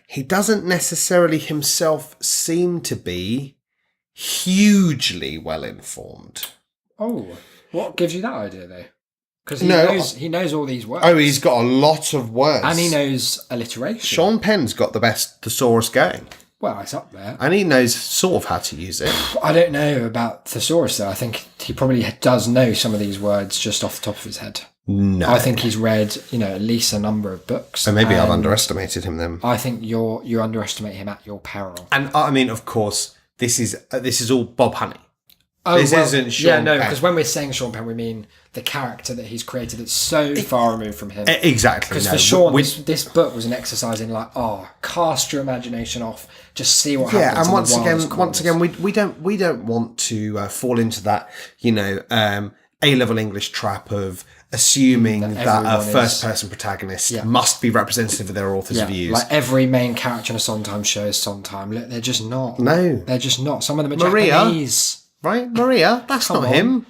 he doesn't necessarily himself seem to be hugely well informed. Oh, what gives you that idea, though? Because he knows all these words. Oh, he's got a lot of words. And he knows alliteration. Sean Penn's got the best thesaurus going. Well, it's up there. And he knows sort of how to use it. I don't know about thesaurus, though. I think he probably does know some of these words just off the top of his head. No. I think he's read, at least a number of books. So maybe I've underestimated him then. I think you underestimate him at your peril. And I mean, of course, this is all Bob Honey. Oh, this isn't Sean Penn. because when we're saying Sean Penn, we mean the character that he's created that's so far removed from him. Exactly. Because for Sean, this book was an exercise in cast your imagination off, just see what happens. Yeah, and once again, we don't want to fall into that A-level English trap of assuming that a first-person protagonist must be representative of their author's views. Like every main character in a Sondheim show is Sondheim. Look, they're just not. No, they're just not. Some of them are Maria, Japanese. Right, Maria, that's not him.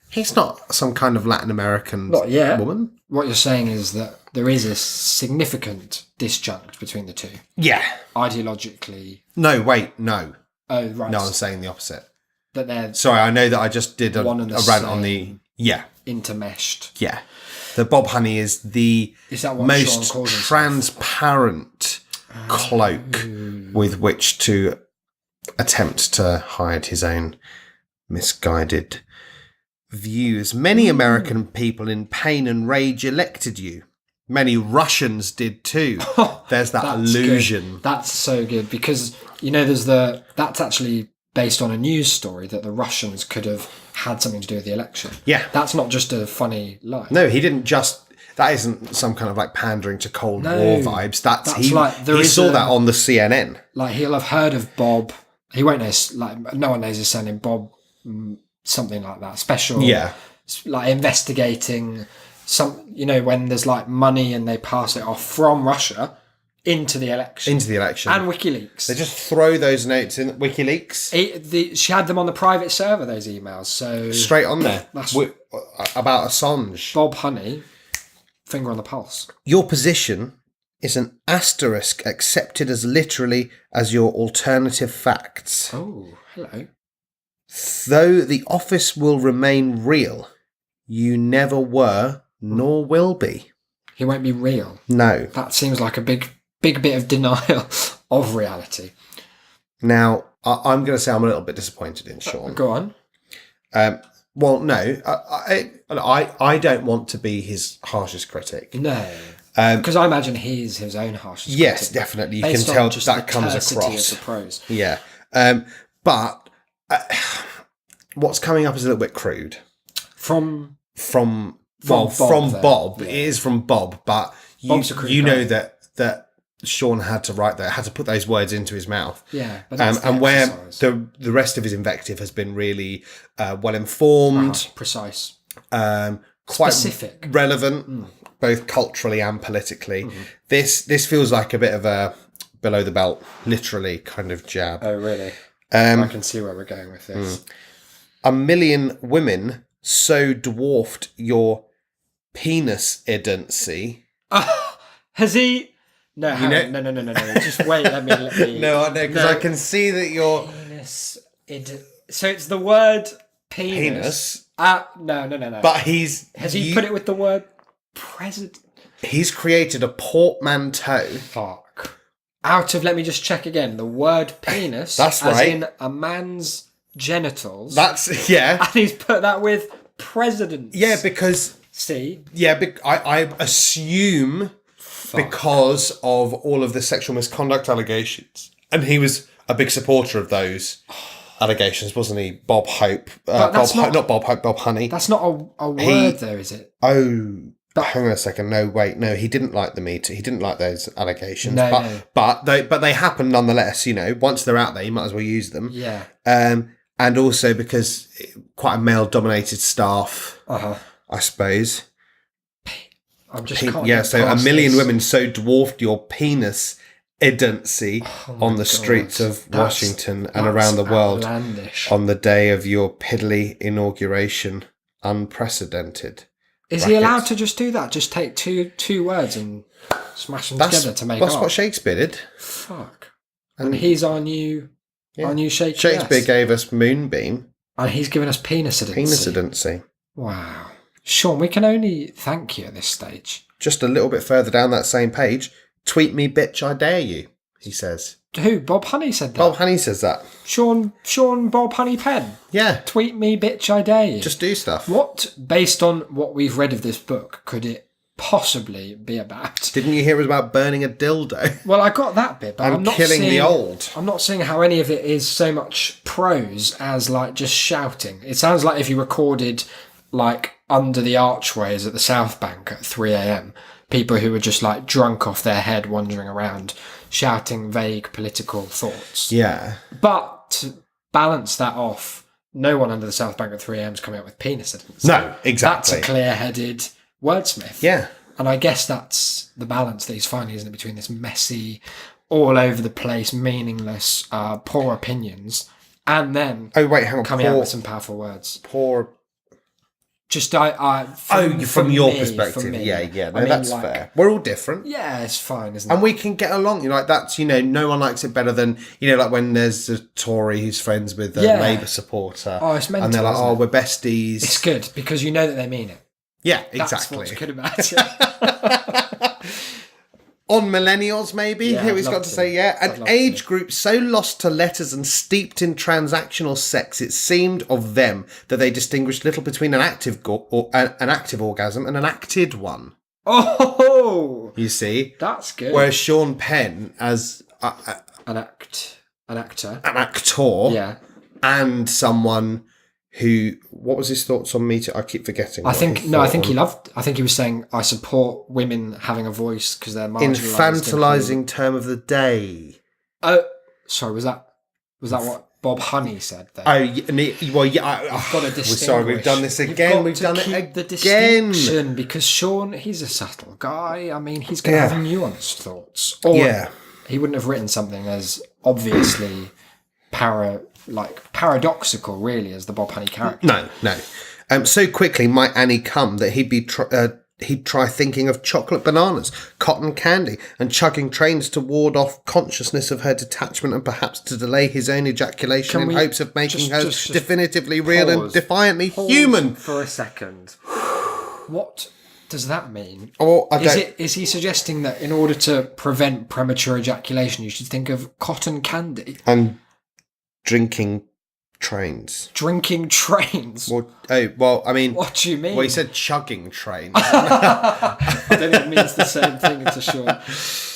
He's not some kind of Latin American woman. What you're saying is that there is a significant disjunct between the two. Yeah. Ideologically. No, wait, no. Oh, right. No, I'm saying the opposite. That they're... Sorry, I know that I just did a rant on the... Yeah. Intermeshed. Yeah. The Bob Honey is the most transparent cloak with which to attempt to hide his own misguided views. Many American people in pain and rage elected you. Many Russians did too. There's that illusion. Good. That's so good because, that's actually based on a news story that the Russians could have had something to do with the election. Yeah. That's not just a funny lie. No, he didn't just... That isn't some kind of pandering to Cold War vibes. He saw that on the CNN. He'll have heard of Bob... He won't know, no one knows his surname, Bob, something like that. Special, investigating some, when there's money and they pass it off from Russia into the election. And WikiLeaks. They just throw those notes in WikiLeaks. She had them on the private server, those emails. So straight on there. About Assange. Bob Honey, finger on the pulse. Your position is an asterisk accepted as literally as your alternative facts. Oh, hello. Though the office will remain real, you never were nor will be. He won't be real. No. That seems like a big bit of denial of reality. Now, I'm going to say I'm a little bit disappointed in Sean. Go on. Well, no, I don't want to be his harshest critic. No. Because I imagine he's his own harshest critic. Yes, definitely. You can tell that comes across. Of the prose. Yeah. But what's coming up is a little bit crude. From Bob. Yeah. It is from Bob, but you know that Sean had to put those words into his mouth. Yeah. But and where the rest of his invective has been really well informed, precise, quite specific, relevant, both culturally and politically. Mm-hmm. This feels like a bit of a below the belt, literally kind of jab. Oh, really? I can see where we're going with this. 1 million women so dwarfed your penis idency. Has he? No, no. Just wait. Let me. No, I know because I can see that your penis. So it's the word penis. No. But has he put it with the word president? He's created a portmanteau. Fuck. Out of, let me just check again. The word penis. That's right. As in a man's genitals. That's, yeah. And he's put that with president. Yeah, because See? Yeah, I assume because of all of the sexual misconduct allegations. And he was a big supporter of those allegations, wasn't he? Bob Hope. But that's not Bob Hope, Bob Honey. That's not a word, though, is it? Oh, hang on a second. No, wait. No, he didn't like the Me Too. He didn't like those allegations. No. But they happen nonetheless, you know. Once they're out there, you might as well use them. Yeah. And also because quite a male-dominated staff, I suppose. I'm just can't yeah, get so a past million this. women so dwarfed your penis edency on the streets of Washington and around the world outlandish. on the day of your piddly inauguration. Unprecedented. Is he allowed to just do that? Just take two words and smash them together to make That's art? what Shakespeare did. Fuck. And he's our new Shakespeare. Shakespeare gave us Moonbeam. And he's given us penis Penicedency. Wow. Sean, we can only thank you at this stage. Just a little bit further down that same page, tweet me, bitch, I dare you, he says. Who? Bob Honey said that? Bob Honey says that. Sean Bob Honey Penn. Yeah. Tweet me, bitch, I dare you. Just do stuff. What, based on what we've read of this book, could it possibly be about? Didn't you hear it was about burning a dildo? Well, I got that bit, but and I'm not killing seeing, the old. I'm not seeing how any of it is so much prose as like just shouting. It sounds like if you recorded like under the archways at the South Bank at 3 a.m, people who were just like drunk off their head wandering around shouting vague political thoughts. Yeah. But to balance that off, no one under the South Bank at 3 a.m is coming up with penis evidence. No, exactly. That's a clear-headed wordsmith. Yeah. And I guess that's the balance that he's finding, isn't it, between this messy, all over the place, meaningless, poor opinions, and then coming out with some powerful words. Just from your perspective, yeah. No, that's like, fair. We're all different. Yeah, it's fine, isn't it? And we can get along. You know, like that's no one likes it better than like when there's a Tory who's friends with a Labour supporter. Oh, it's mental, and they're like, isn't it? we're besties. It's good because you know that they mean it. Yeah, exactly. That's what's good about it. On millennials, maybe, here he's got to say, an age group so lost to letters and steeped in transactional sex, it seemed of them that they distinguished little between an active orgasm and an acted one. Oh! You see? That's good. Whereas Sean Penn, as an actor. Yeah. And someone who, what was his thoughts on Me Too? I keep forgetting. I think he was saying, I support women having a voice because they're marginalised. Infantilising term of the day. Oh, sorry, was that what Bob Honey said there? Oh, yeah, I've got to distinguish. We're sorry, we've done this again. We've done it again. The distinction, because Sean, he's a subtle guy. I mean, he's going to have nuanced thoughts. Or he wouldn't have written something as obviously paradoxical, really, as the Bob Honey character. No. So quickly might Annie come that he'd try thinking of chocolate bananas, cotton candy, and chugging trains to ward off consciousness of her detachment and perhaps to delay his own ejaculation in hopes of making her definitively real and defiantly human. For a second. What does that mean? Oh, Is he suggesting that in order to prevent premature ejaculation, you should think of cotton candy? And drinking trains. Drinking trains? Well, I mean... What do you mean? Well, he said chugging trains. I don't think it means the same thing to Sean.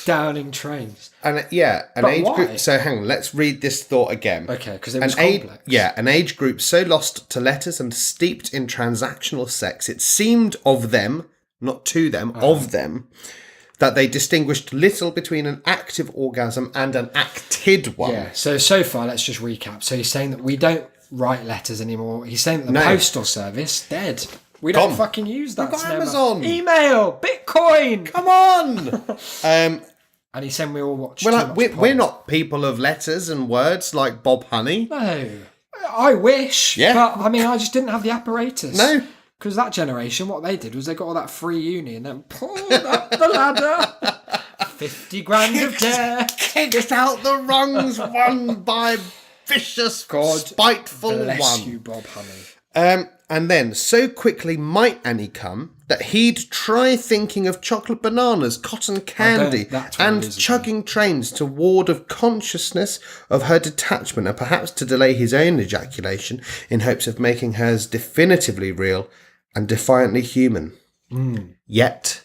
Downing trains. And an age group... So hang on, let's read this thought again. Okay, because it was complex. An age group so lost to letters and steeped in transactional sex, it seemed of them, not to them, of them, that they distinguished little between an active orgasm and an acted one. Yeah, so far, let's just recap. So he's saying that we don't write letters anymore. He's saying that the postal service, dead. We don't fucking use that. We've got Amazon. Email. Bitcoin. Come on. And he's saying we all watch we're not people of letters and words like Bob Honey. No. I wish. Yeah. But, I mean, I just didn't have the apparatus. No. Because that generation, what they did was they got all that free uni and then pulled up the ladder. 50 grand of dare. Kicked out the rungs won by vicious, spiteful bless one. You, Bob Honey. And then, so quickly might Annie come that he'd try thinking of chocolate bananas, cotton candy, and chugging trains to ward of consciousness of her detachment and perhaps to delay his own ejaculation in hopes of making hers definitively real and defiantly human. Yet,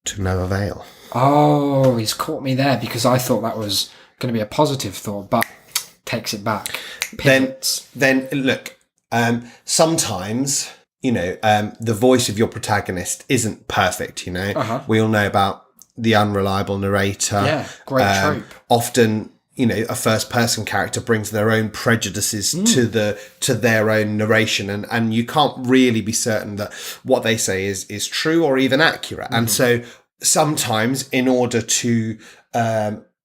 to no avail. Oh, he's caught me there because I thought that was going to be a positive thought, but takes it back. Pivots. Then look, sometimes, the voice of your protagonist isn't perfect, We all know about the unreliable narrator. Yeah, great trope. Often, a first-person character brings their own prejudices to their own narration, and you can't really be certain that what they say is true or even accurate. And so sometimes, in order to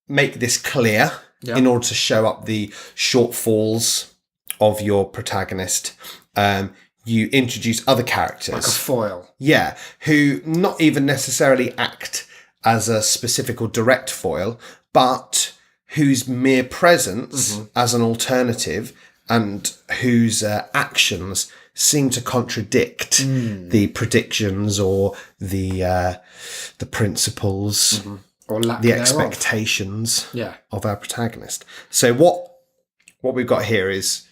make this clear, in order to show up the shortfalls of your protagonist, you introduce other characters. Like a foil. Yeah, who not even necessarily act as a specific or direct foil, but whose mere presence as an alternative and whose actions seem to contradict the predictions or the principles or lack the thereof. Expectations of our protagonist. So what we've got here is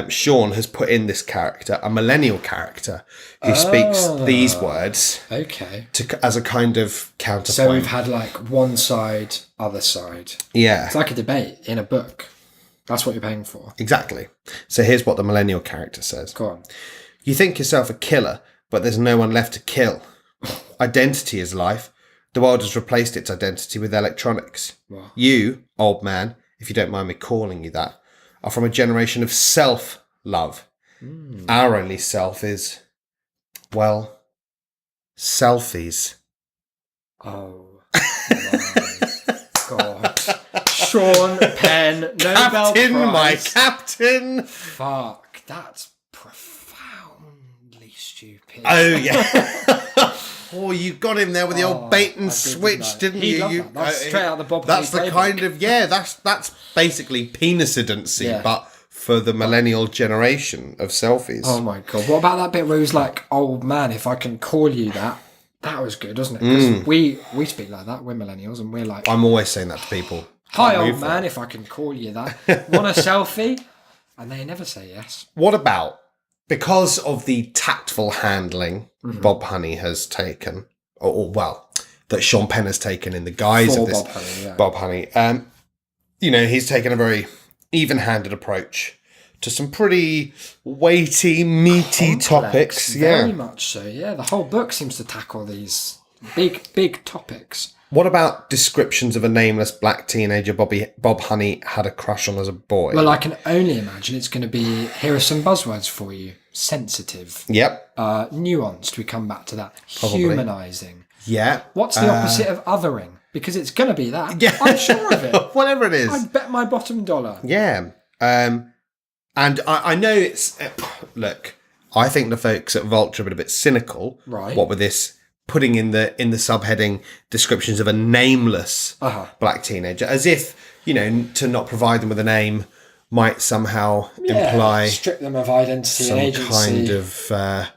Sean has put in this character, a millennial character, who speaks these words as a kind of counterpoint. So we've had like one side, other side. Yeah. It's like a debate in a book. That's what you're paying for. Exactly. So here's what the millennial character says. Go on. You think yourself a killer, but there's no one left to kill. Identity is life. The world has replaced its identity with electronics. Wow. You, old man, if you don't mind me calling you that, are from a generation of self-love. Our only self is, well, selfies. Oh, my God. Sean Penn, Nobel Captain, Prize. my captain. Fuck, that's profoundly stupid. Oh, yeah. Oh, you got him there with the old bait and switch, didn't you? Loved that. That's straight out the Bob That's Honey the playbook. kind of, that's basically penicidency, but for the millennial generation of selfies. Oh my God. What about that bit where he was like, old man, if I can call you that? That was good, wasn't it? Because we speak like that. We're millennials and we're like, I'm always saying that to people. hi, old man, if I can call you that. Want a selfie? And they never say yes. What about, because of the tactful handling Bob Honey has taken, that Sean Penn has taken in the guise of this Bob Honey, he's taken a very even-handed approach to some pretty weighty, meaty topics. Very much so, yeah. The whole book seems to tackle these big topics. What about descriptions of a nameless black teenager Bob Honey had a crush on as a boy? Well, I can only imagine it's going to be, here are some buzzwords for you. Sensitive. Yep. Nuanced, we come back to that. Probably. Humanising. Yeah. What's the opposite of othering? Because it's going to be that. Yeah. I'm sure of it. Whatever it is. I'd bet my bottom dollar. Yeah. And I know it's... look, I think the folks at Vulture have been a bit cynical. Right. What with this putting in the subheading descriptions of a nameless black teenager, as if, to not provide them with a name might somehow imply strip them of identity some and agency. kind of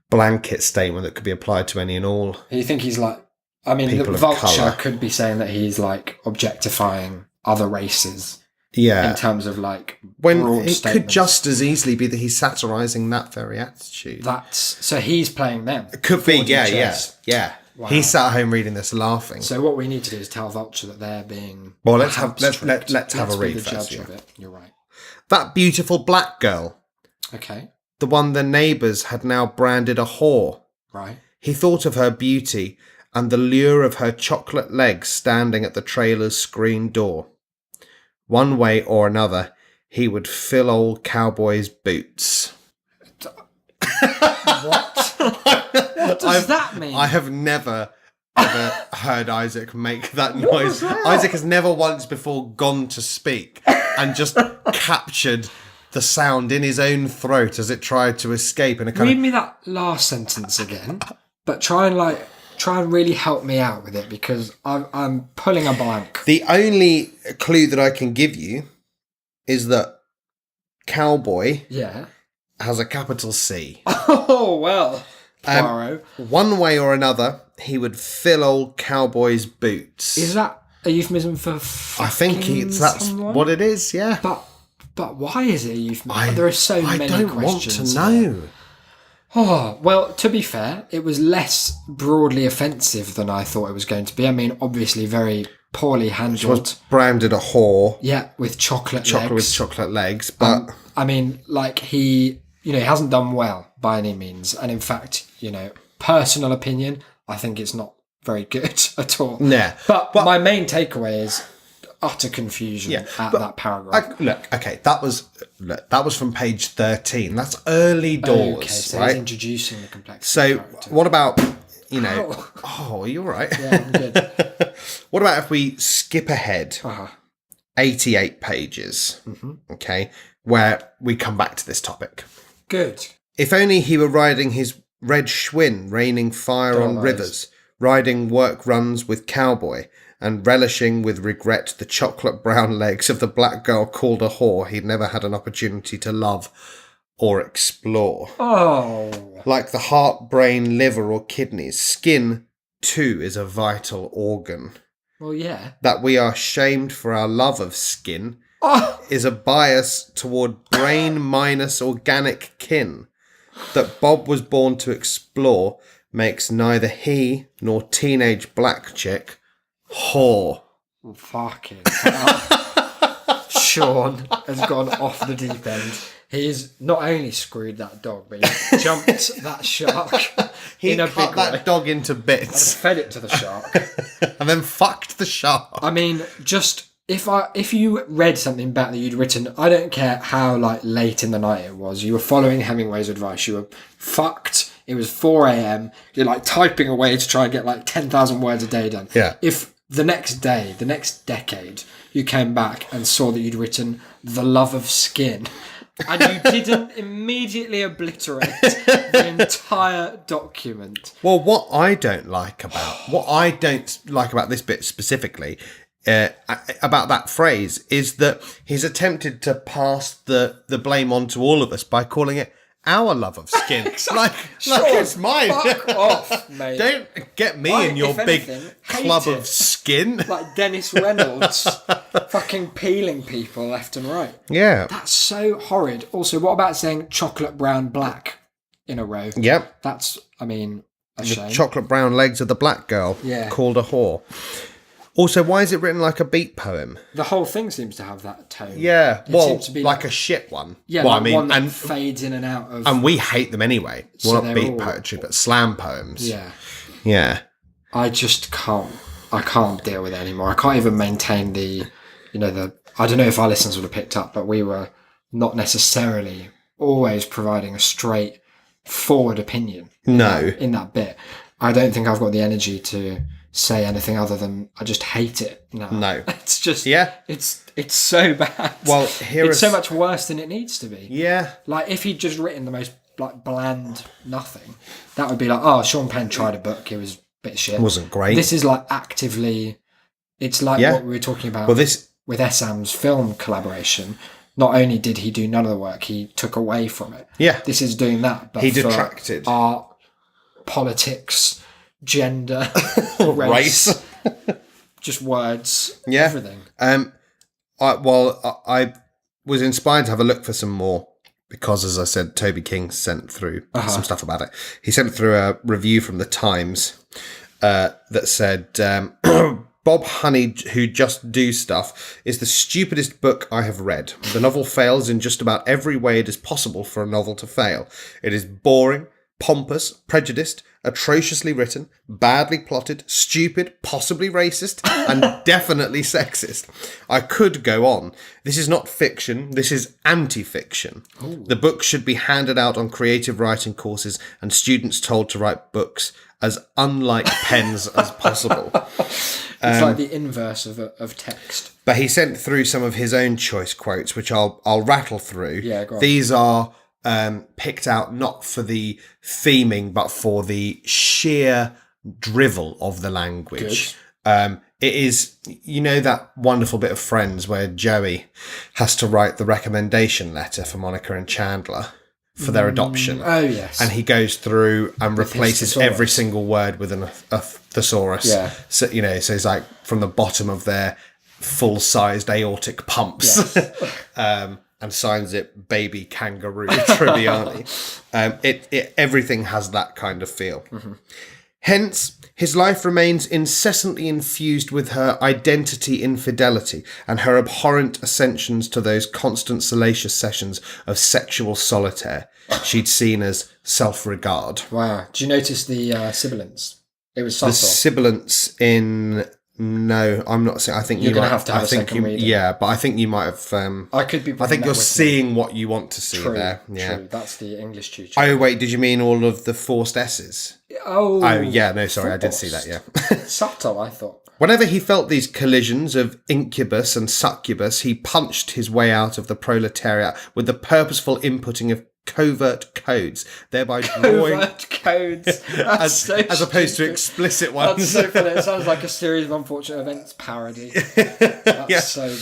blanket statement that could be applied to any and all. You think he's like... I mean, the People of Vulture colour. could be saying that he's like objectifying other races Yeah. in terms of like When broad it statements. could just as easily be that he's satirising that very attitude. So he's playing them. It could be, 4D yeah. Wow. He sat at home reading this, laughing. So what we need to do is tell Vulture that they're being... Well, let's have perhaps tricked. let's have a be read the first. judge Yeah. of it. You're right. That beautiful black girl, Okay. the one the neighbours had now branded a whore. Right. He thought of her beauty and the lure of her chocolate legs standing at the trailer's screen door. One way or another, he would fill old Cowboy's boots. What? What does that mean? I have never ever heard Isaac make that noise. Isaac has never once before gone to speak and just captured the sound in his own throat as it tried to escape in a kind Read me that last sentence again, but try and really help me out with it because I'm pulling a blank. The only clue that I can give you is that Cowboy has a capital C. Oh, well, Poirot. One way or another, he would fill old Cowboy's boots. Is that a euphemism for I think that's someone? what it is, yeah. But why is it a euphemism? There are so many I don't want questions. to know. Oh, well, to be fair, it was less broadly offensive than I thought it was going to be. I mean, obviously very poorly handled. She was branded a whore. Yeah, with chocolate legs. With chocolate legs, but... I mean, like, he hasn't done well by any means. And in fact, personal opinion, I think it's not very good at all. Yeah. But my main takeaway is utter confusion at that paragraph. That was from page 13. That's early doors, okay, so right? he's introducing the complexity. So what about, oh, you're right. Yeah, I'm good. What about if we skip ahead 88 pages, okay, where we come back to this topic? Good. If only he were riding his red Schwinn, raining fire on rivers, riding work runs with cowboy, and relishing with regret the chocolate brown legs of the black girl called a whore he'd never had an opportunity to love or explore. Oh. Like the heart, brain, liver or kidneys, skin too is a vital organ. Well, yeah. That we are shamed for our love of skin is a bias toward brain minus organic kin. That Bob was born to explore makes neither he nor teenage black chick whore. Fucking hell. Sean has gone off the deep end. He's not only screwed that dog, but he jumped that shark in a cut that dog into bits. And fed it to the shark. And then fucked the shark. I mean, just if you read something back that you'd written, I don't care how late in the night it was, you were following Hemingway's advice, you were fucked. It was 4 a.m. You're typing away to try and get 10,000 words a day done. Yeah. If the next day, the next decade, you came back and saw that you'd written the love of skin, and you didn't immediately obliterate the entire document. Well, what I don't like about this bit specifically, about that phrase, is that he's attempted to pass the blame on to all of us by calling it our love of skin. Like it's mine. Fuck off, mate. Don't get me in your big club of skin. Like Dennis Reynolds fucking peeling people left and right. Yeah. That's so horrid. Also, what about saying chocolate brown black in a row? Yep. That's, a shame. The chocolate brown legs of the black girl called a whore. Also, why is it written like a beat poem? The whole thing seems to have that tone. Yeah, it seems to be like a shit one. Yeah, one that fades in and out of... And we hate them anyway. So well, not beat poetry, but slam poems. Yeah. Yeah. I just can't deal with it anymore. I can't even maintain the... I don't know if our listeners would have picked up, but we were not necessarily always providing a straight forward opinion. No. In that bit. I don't think I've got the energy to say anything other than I just hate it now. No. It's just... Yeah. It's so bad. Well, it's so much worse than it needs to be. Yeah. If he'd just written the most bland nothing, that would be Sean Penn tried a book, it was a bit of shit. Wasn't great. This is actively... It's what we were talking about with Essam's film collaboration. Not only did he do none of the work, he took away from it. Yeah. This is doing that, but he detracted. Art, politics, gender, race. Just words, yeah. everything. I was inspired to have a look for some more because, as I said, Toby King sent through some stuff about it. He sent through a review from the Times that said, Bob Honey, Who Just Do Stuff, is the stupidest book I have read. The novel fails in just about every way it is possible for a novel to fail. It is boring, pompous, prejudiced, atrociously written, badly plotted, stupid, possibly racist, and definitely sexist. I could go on. This is not fiction, this is anti-fiction. Ooh. The book should be handed out on creative writing courses and students told to write books as unlike pens as possible. It's like the inverse of text. But he sent through some of his own choice quotes, which I'll rattle through. Yeah, go on. These are picked out not for the theming, but for the sheer drivel of the language. It is, that wonderful bit of Friends where Joey has to write the recommendation letter for Monica and Chandler for their adoption. Oh, yes. And he goes through and replaces every single word with a thesaurus. Yeah. So, so it's like from the bottom of their full-sized aortic pumps. Yes. and signs it Baby Kangaroo Tribbiani. Everything has that kind of feel. Mm-hmm. Hence, his life remains incessantly infused with her identity infidelity and her abhorrent ascensions to those constant salacious sessions of sexual solitaire she'd seen as self-regard. Wow. Do you notice the sibilants? It was subtle. The sibilants in... No, I'm not saying. I think you're going to have to have a second reading. Yeah, but I think you might have. I could be. I think you're seeing what you want to see there. Yeah, true. That's the English tutor. Oh wait, did you mean all of the forced S's? Oh yeah. No, sorry, I did see that. Yeah, subtle. I thought. Whenever he felt these collisions of incubus and succubus, he punched his way out of the proletariat with the purposeful inputting of covert codes, thereby drawing codes as opposed to explicit ones. That's so funny. It sounds like a series of unfortunate events parody. That's so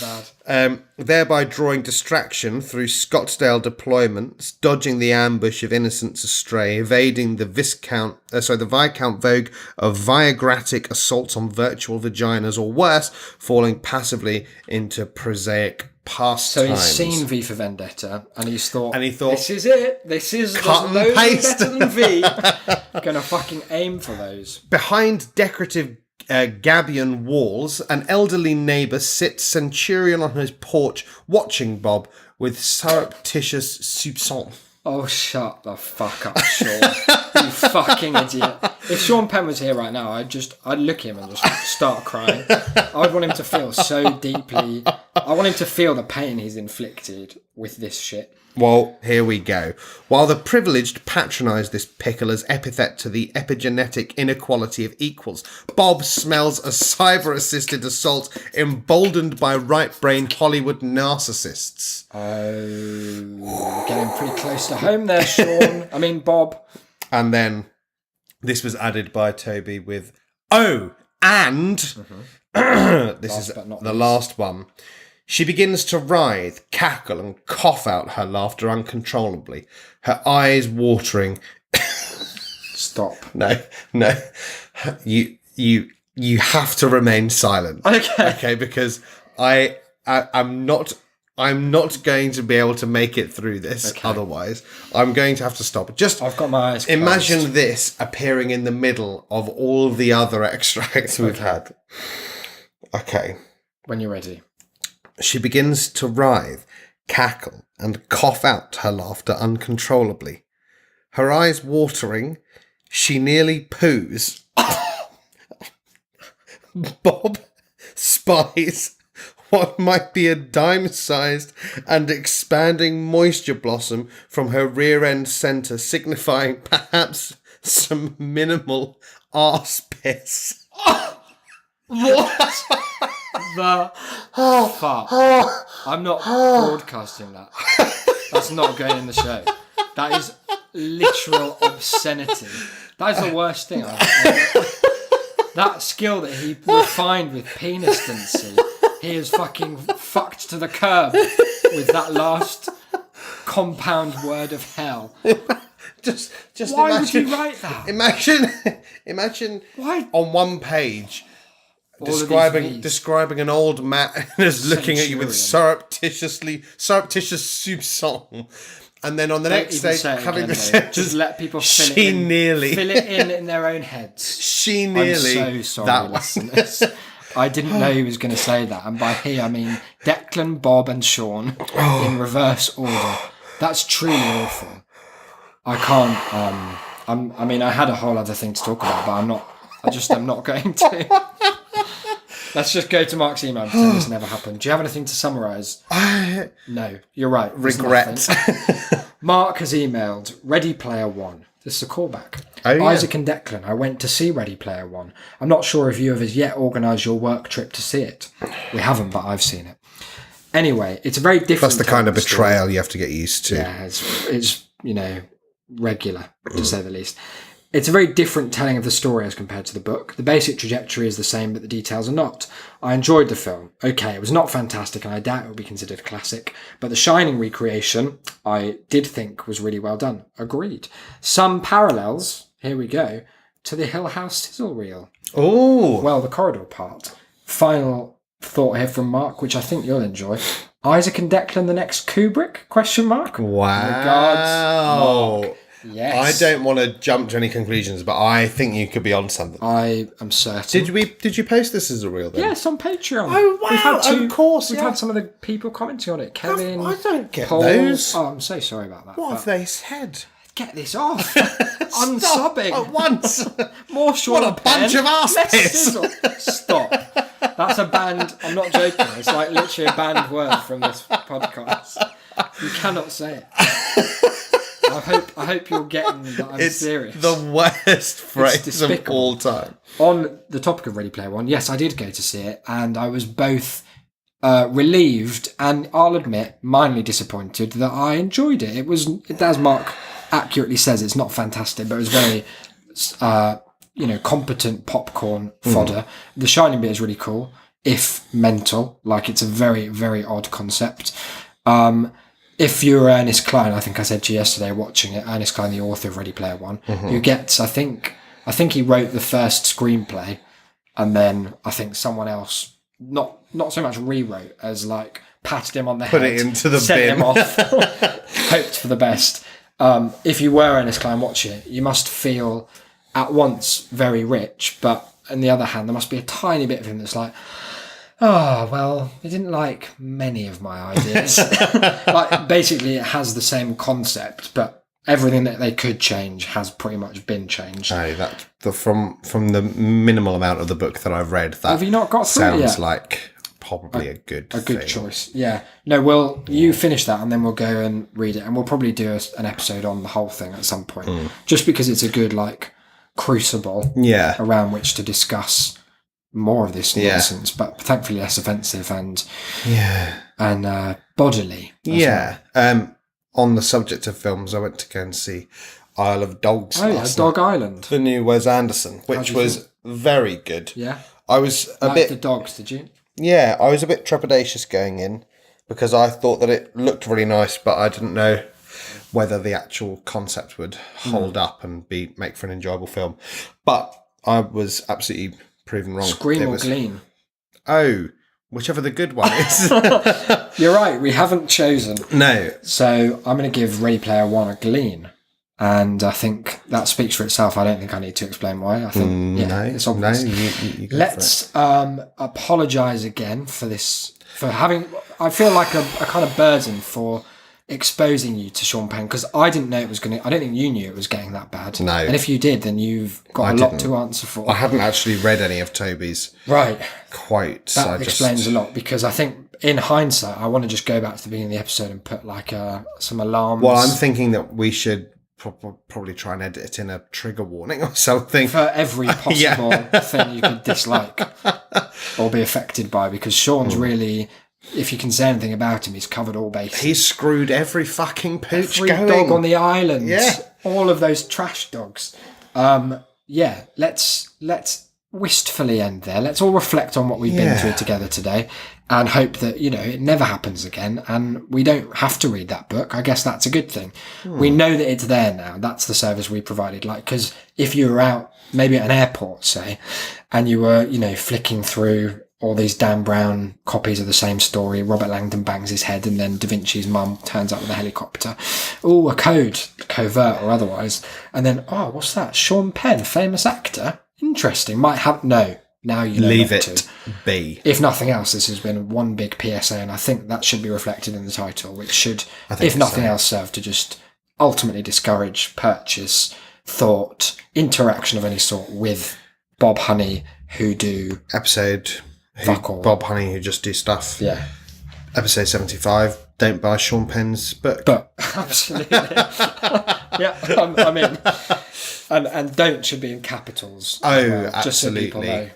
bad. Thereby drawing distraction through Scottsdale deployments, dodging the ambush of innocents astray, evading the Viscount Vogue of Viagratic assaults on virtual vaginas, or worse, falling passively into prosaic pastimes. So he's seen V for Vendetta, and he thought, this is it. This is cut and paste. Better than V. Gonna fucking aim for those. Behind decorative gabion walls, an elderly neighbour sits centurion on his porch, watching Bob with surreptitious soupçon. Oh, shut the fuck up, Sean. You fucking idiot. If Sean Penn was here right now, I'd look at him and just start crying. I would want him to feel so deeply. I want him to feel the pain he's inflicted with this shit. Well, here we go. While the privileged patronise this pickle as epithet to the epigenetic inequality of equals, Bob smells a cyber-assisted assault emboldened by right-brain Hollywood narcissists. Oh, getting pretty close to home there, Sean. I mean, Bob. And then this was added by Toby with, and this is the last one. She begins to writhe, cackle, and cough out her laughter uncontrollably, her eyes watering. Stop. No. You have to remain silent. Okay, because I'm not going to be able to make it through this otherwise. I'm going to have to stop. I've got my eyes closed. Imagine this appearing in the middle of all the other extracts we've had. Okay. When you're ready. She begins to writhe, cackle, and cough out her laughter uncontrollably. Her eyes watering, she nearly poos. Bob spies what might be a dime-sized and expanding moisture blossom from her rear-end centre, signifying perhaps some minimal arse piss. What the fuck? I'm not broadcasting that. That's not going in the show. That is literal obscenity. That is the worst thing I've ever. That skill that he refined with penis-dency, he is fucking fucked to the curb with that last compound word of hell. Just why imagine, would you write that? Imagine why? On one page describing an old man as looking at you with surreptitious soupçon, and then on the next stage having the sentence, just let people fill it in their own heads. She nearly. I'm so sorry, listeners. I didn't know he was going to say that, and by he I mean Declan, Bob, and Sean in reverse order. That's truly awful. I can't. I mean, I had a whole other thing to talk about, but I'm not. I'm not going to. Let's just go to Mark's email and pretend this never happened. Do you have anything to summarise? No, you're right. Regret. Mark has emailed Ready Player One. This is a callback. Oh, yeah. Isaac and Declan, I went to see Ready Player One. I'm not sure if you have as yet organised your work trip to see it. We haven't, but I've seen it. Anyway, it's a very different... That's the kind of betrayal you have to get used to. Yeah, it's regular, to say the least. It's a very different telling of the story as compared to the book. The basic trajectory is the same, but the details are not. I enjoyed the film. Okay, it was not fantastic, and I doubt it would be considered a classic, but the Shining recreation, I did think was really well done. Agreed. Some parallels, here we go, to the Hill House sizzle reel. Oh! Well, the corridor part. Final thought here from Mark, which I think you'll enjoy. Isaac and Declan, the next Kubrick? Question mark. Wow. Mark. Yes. I don't want to jump to any conclusions, but I think you could be on something. I am certain. Did you post this as a reel then? Yes, on Patreon. Oh wow! Of course, We've had some of the people commenting on it. Kevin, I don't get Paul. those. Oh, I'm so sorry about that. What have they said? Get this off. Unsubbing. At once. More Sean What a bunch of arse Less piss. sizzle. Stop. That's a banned. I'm not joking. It's like literally a banned word from this podcast. You cannot say it. I hope you're getting that I'm serious. The worst phrase of all time. On the topic of Ready Player One, yes, I did go to see it, and I was both relieved and, I'll admit, mildly disappointed that I enjoyed it. It was, as Mark accurately says, it's not fantastic, but it was very, competent popcorn fodder. The Shining bit is really cool, if mental. Like, it's a very, very odd concept. If you're Ernest Cline, I think I said to you yesterday watching it, Ernest Cline, the author of Ready Player One, who gets, I think he wrote the first screenplay, and then I think someone else, not so much rewrote as like patted him on the head, put it into the sent bin, him off, hoped for the best. If you were Ernest Cline watching it, you must feel at once very rich, but on the other hand, there must be a tiny bit of him that's like, oh, well, he didn't like many of my ideas. Like, basically, it has the same concept, but everything that they could change has pretty much been changed. No, from the minimal amount of the book that I've read, that have you not got through it yet? Sounds like probably a good choice. Yeah. No, you finish that and then we'll go and read it, and we'll probably do an episode on the whole thing at some point, just because it's a good crucible around which to discuss more of this nonsense, but thankfully less offensive and bodily. On the subject of films, I went to go and see Isle of Dogs. Dog Island, the new Wes Anderson, which was very good. Yeah, I was the dogs. Did you? Yeah, I was a bit trepidatious going in because I thought that it looked really nice, but I didn't know whether the actual concept would hold up and make for an enjoyable film. But I was absolutely proven wrong. Scream or Glean? Oh, whichever the good one is. You're right, we haven't chosen. No. So I'm going to give Ready Player One a Glean. And I think that speaks for itself. I don't think I need to explain why. I think it's obvious. No, you Let's apologise again for this, for having, I feel like a kind of burden for exposing you to Sean Penn, because I didn't know it was going to, I don't think you knew it was getting that bad. No. And if you did, then you've got a lot to answer for. I hadn't actually read any of Toby's quotes. That explains a lot, because I think in hindsight, I want to just go back to the beginning of the episode and put some alarms. Well, I'm thinking that we should probably try and edit in a trigger warning or something. For every possible thing you could dislike or be affected by, because Sean's really... If you can say anything about him, he's covered all bases. He's screwed every fucking pooch every going. dog on the island. Yeah. All of those trash dogs. Let's wistfully end there. Let's all reflect on what we've been through together today and hope that, it never happens again and we don't have to read that book. I guess that's a good thing. We know that it's there now. That's the service we provided. Because if you were out, maybe at an airport, say, and you were, flicking through all these Dan Brown copies of the same story. Robert Langdon bangs his head and then Da Vinci's mum turns up with a helicopter. Oh, a code, covert or otherwise. And then, what's that? Sean Penn, famous actor? Interesting. Might have... No. Now you know leave not it to. Be. If nothing else, this has been one big PSA, and I think that should be reflected in the title, which should, if nothing else, serve to just ultimately discourage purchase, thought, interaction of any sort with Bob Honey, who do... Bob Honey, who just do stuff. Yeah. Episode 75, don't buy Sean Penn's book. But, absolutely. Yeah, I'm in. And don't should be in capitals. Oh, absolutely. Just so people know.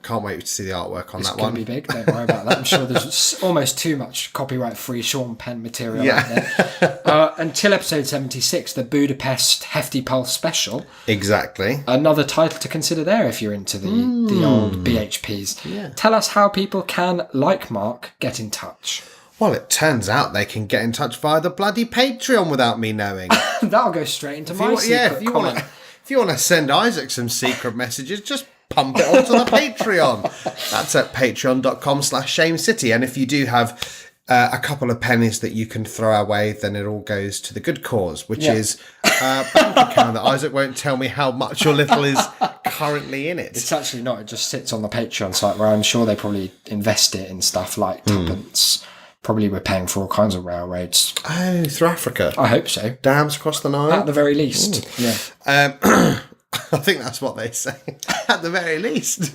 Can't wait to see the artwork on that one. It's going to be big, don't worry about that. I'm sure there's almost too much copyright-free Sean Penn material out there. Until episode 76, the Budapest Hefty Pulse special. Exactly. Another title to consider there if you're into the old BHPs. Yeah. Tell us how people can, like Mark, get in touch. Well, it turns out they can get in touch via the bloody Patreon without me knowing. That'll go straight into my secret comment. If you want to send Isaac some secret messages, just pump it onto the Patreon. That's at patreon.com/shamecity. And if you do have a couple of pennies that you can throw our way, then it all goes to the good cause, which is a bank account that Isaac won't tell me how much or little is currently in it. It's actually not. It just sits on the Patreon site where I'm sure they probably invest it in stuff like tuppence. Probably we're paying for all kinds of railroads. Oh, through Africa. I hope so. Dams across the Nile. At the very least. Yeah. I think that's what they say. At the very least.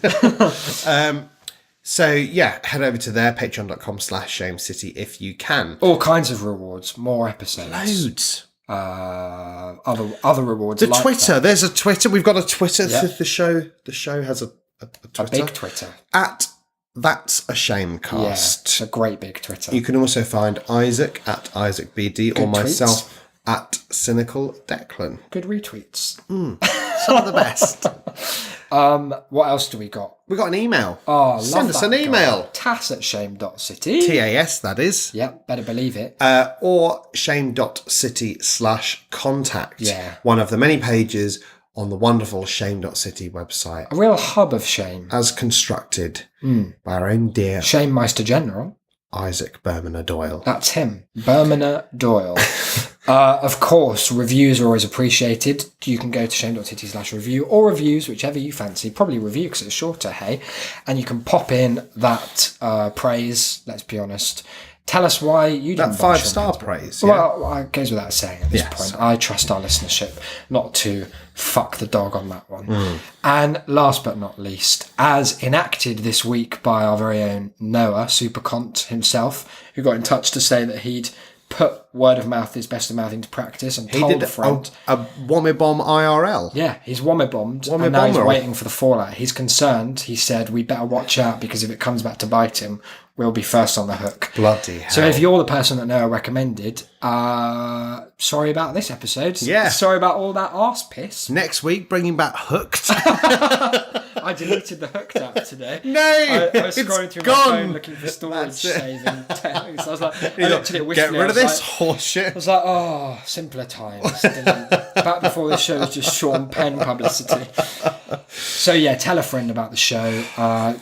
So, yeah, head over to there, patreon.com/shamecity if you can. All kinds of rewards, more episodes. Loads. Other rewards. The like Twitter. that. There's a Twitter. We've got a Twitter. Yep. The show has a Twitter. A big Twitter. At That's a Shamecast. Yeah, it's a great big Twitter. You can also find Isaac at IsaacBD or myself at Cynical Declan. Good retweets. Some of the best. What else do we got? We got an email. Oh, Send us an email. tass@shame.city. TAS, that is. Yep, better believe it. Or shame.city/contact. Yeah. One of the many pages on the wonderful shame.city website. A real hub of shame. As constructed by our own dear Shamemeister General. Isaac Berminer Doyle. That's him. Berminer Doyle. Of course, reviews are always appreciated. You can go to shame.city/review or reviews, whichever you fancy. Probably review because it's shorter, hey? And you can pop in that praise, let's be honest. Tell us why you didn't That 5-star praise. Yeah. Well, it goes without saying at this point. I trust our listenership not to fuck the dog on that one. And last but not least, as enacted this week by our very own Noah, Supercont himself, who got in touch to say that he'd put word of mouth is best of mouth into practice and told a friend. A Womibomb IRL. Yeah, he's wommy-bombed and now he's waiting for the fallout. He's concerned. He said, we better watch out because if it comes back to bite him, we'll be first on the hook. Bloody hell. So if you're the person that Noah recommended, sorry about this episode. Yeah. Sorry about all that arse piss. Next week, bringing back Hooked. I deleted the Hooked app today. No, I was scrolling it's through gone. my phone looking for storage saving text. I was like, I looked at it wistfully. Get rid of this I horseshit. was like, oh, simpler times. Back before this show was just Sean Penn publicity. So yeah, tell a friend about the show.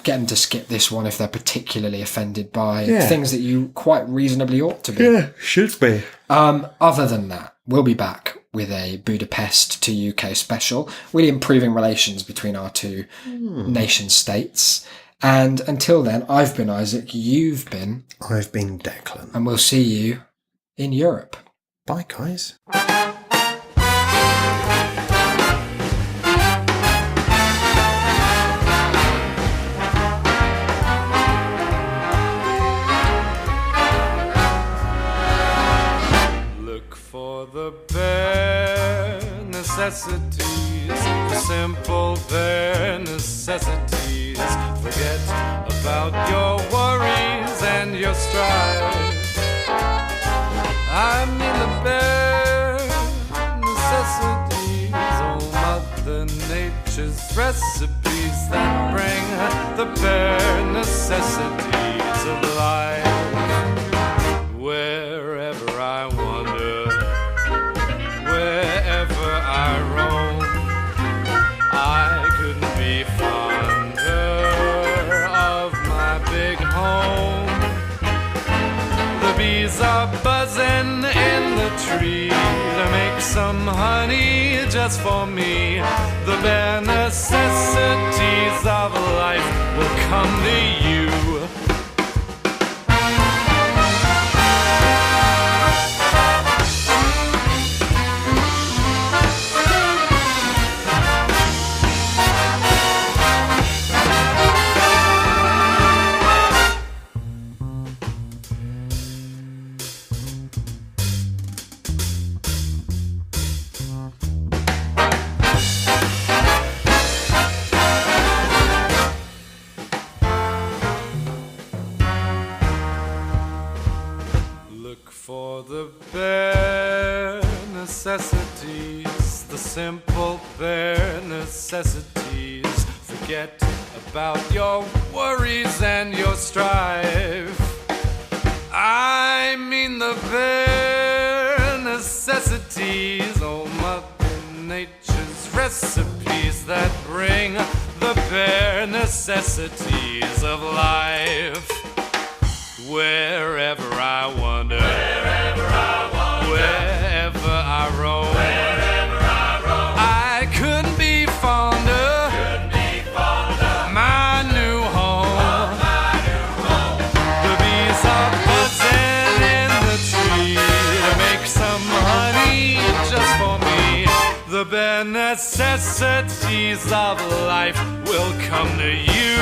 Get them to skip this one if they're particularly offended by things that you quite reasonably ought to be. Yeah, should be. Other than that, we'll be back with a Budapest to UK special, really improving relations between our two nation states. And until then, I've been Isaac, you've been... I've been Declan. And we'll see you in Europe. Bye, guys. The bare necessities, the simple bare necessities. Forget about your worries and your strife. I mean the bare necessities, oh Mother Nature's recipes that bring the bare necessities of life. Wherever I wander, wherever I roam, I couldn't be fonder of my big home. The bees are buzzing in the tree to make some honey just for me. The bare necessities of life will come to you. For the bare necessities, the simple bare necessities. Forget about your worries and your strife. I mean the bare necessities, oh Mother Nature's recipes that bring the bare necessities of life. Wherever I wander, wherever I roam, I couldn't be fonder, my new home. The bees are buzzing in the tree to make some honey just for me. The bare necessities of life will come to you.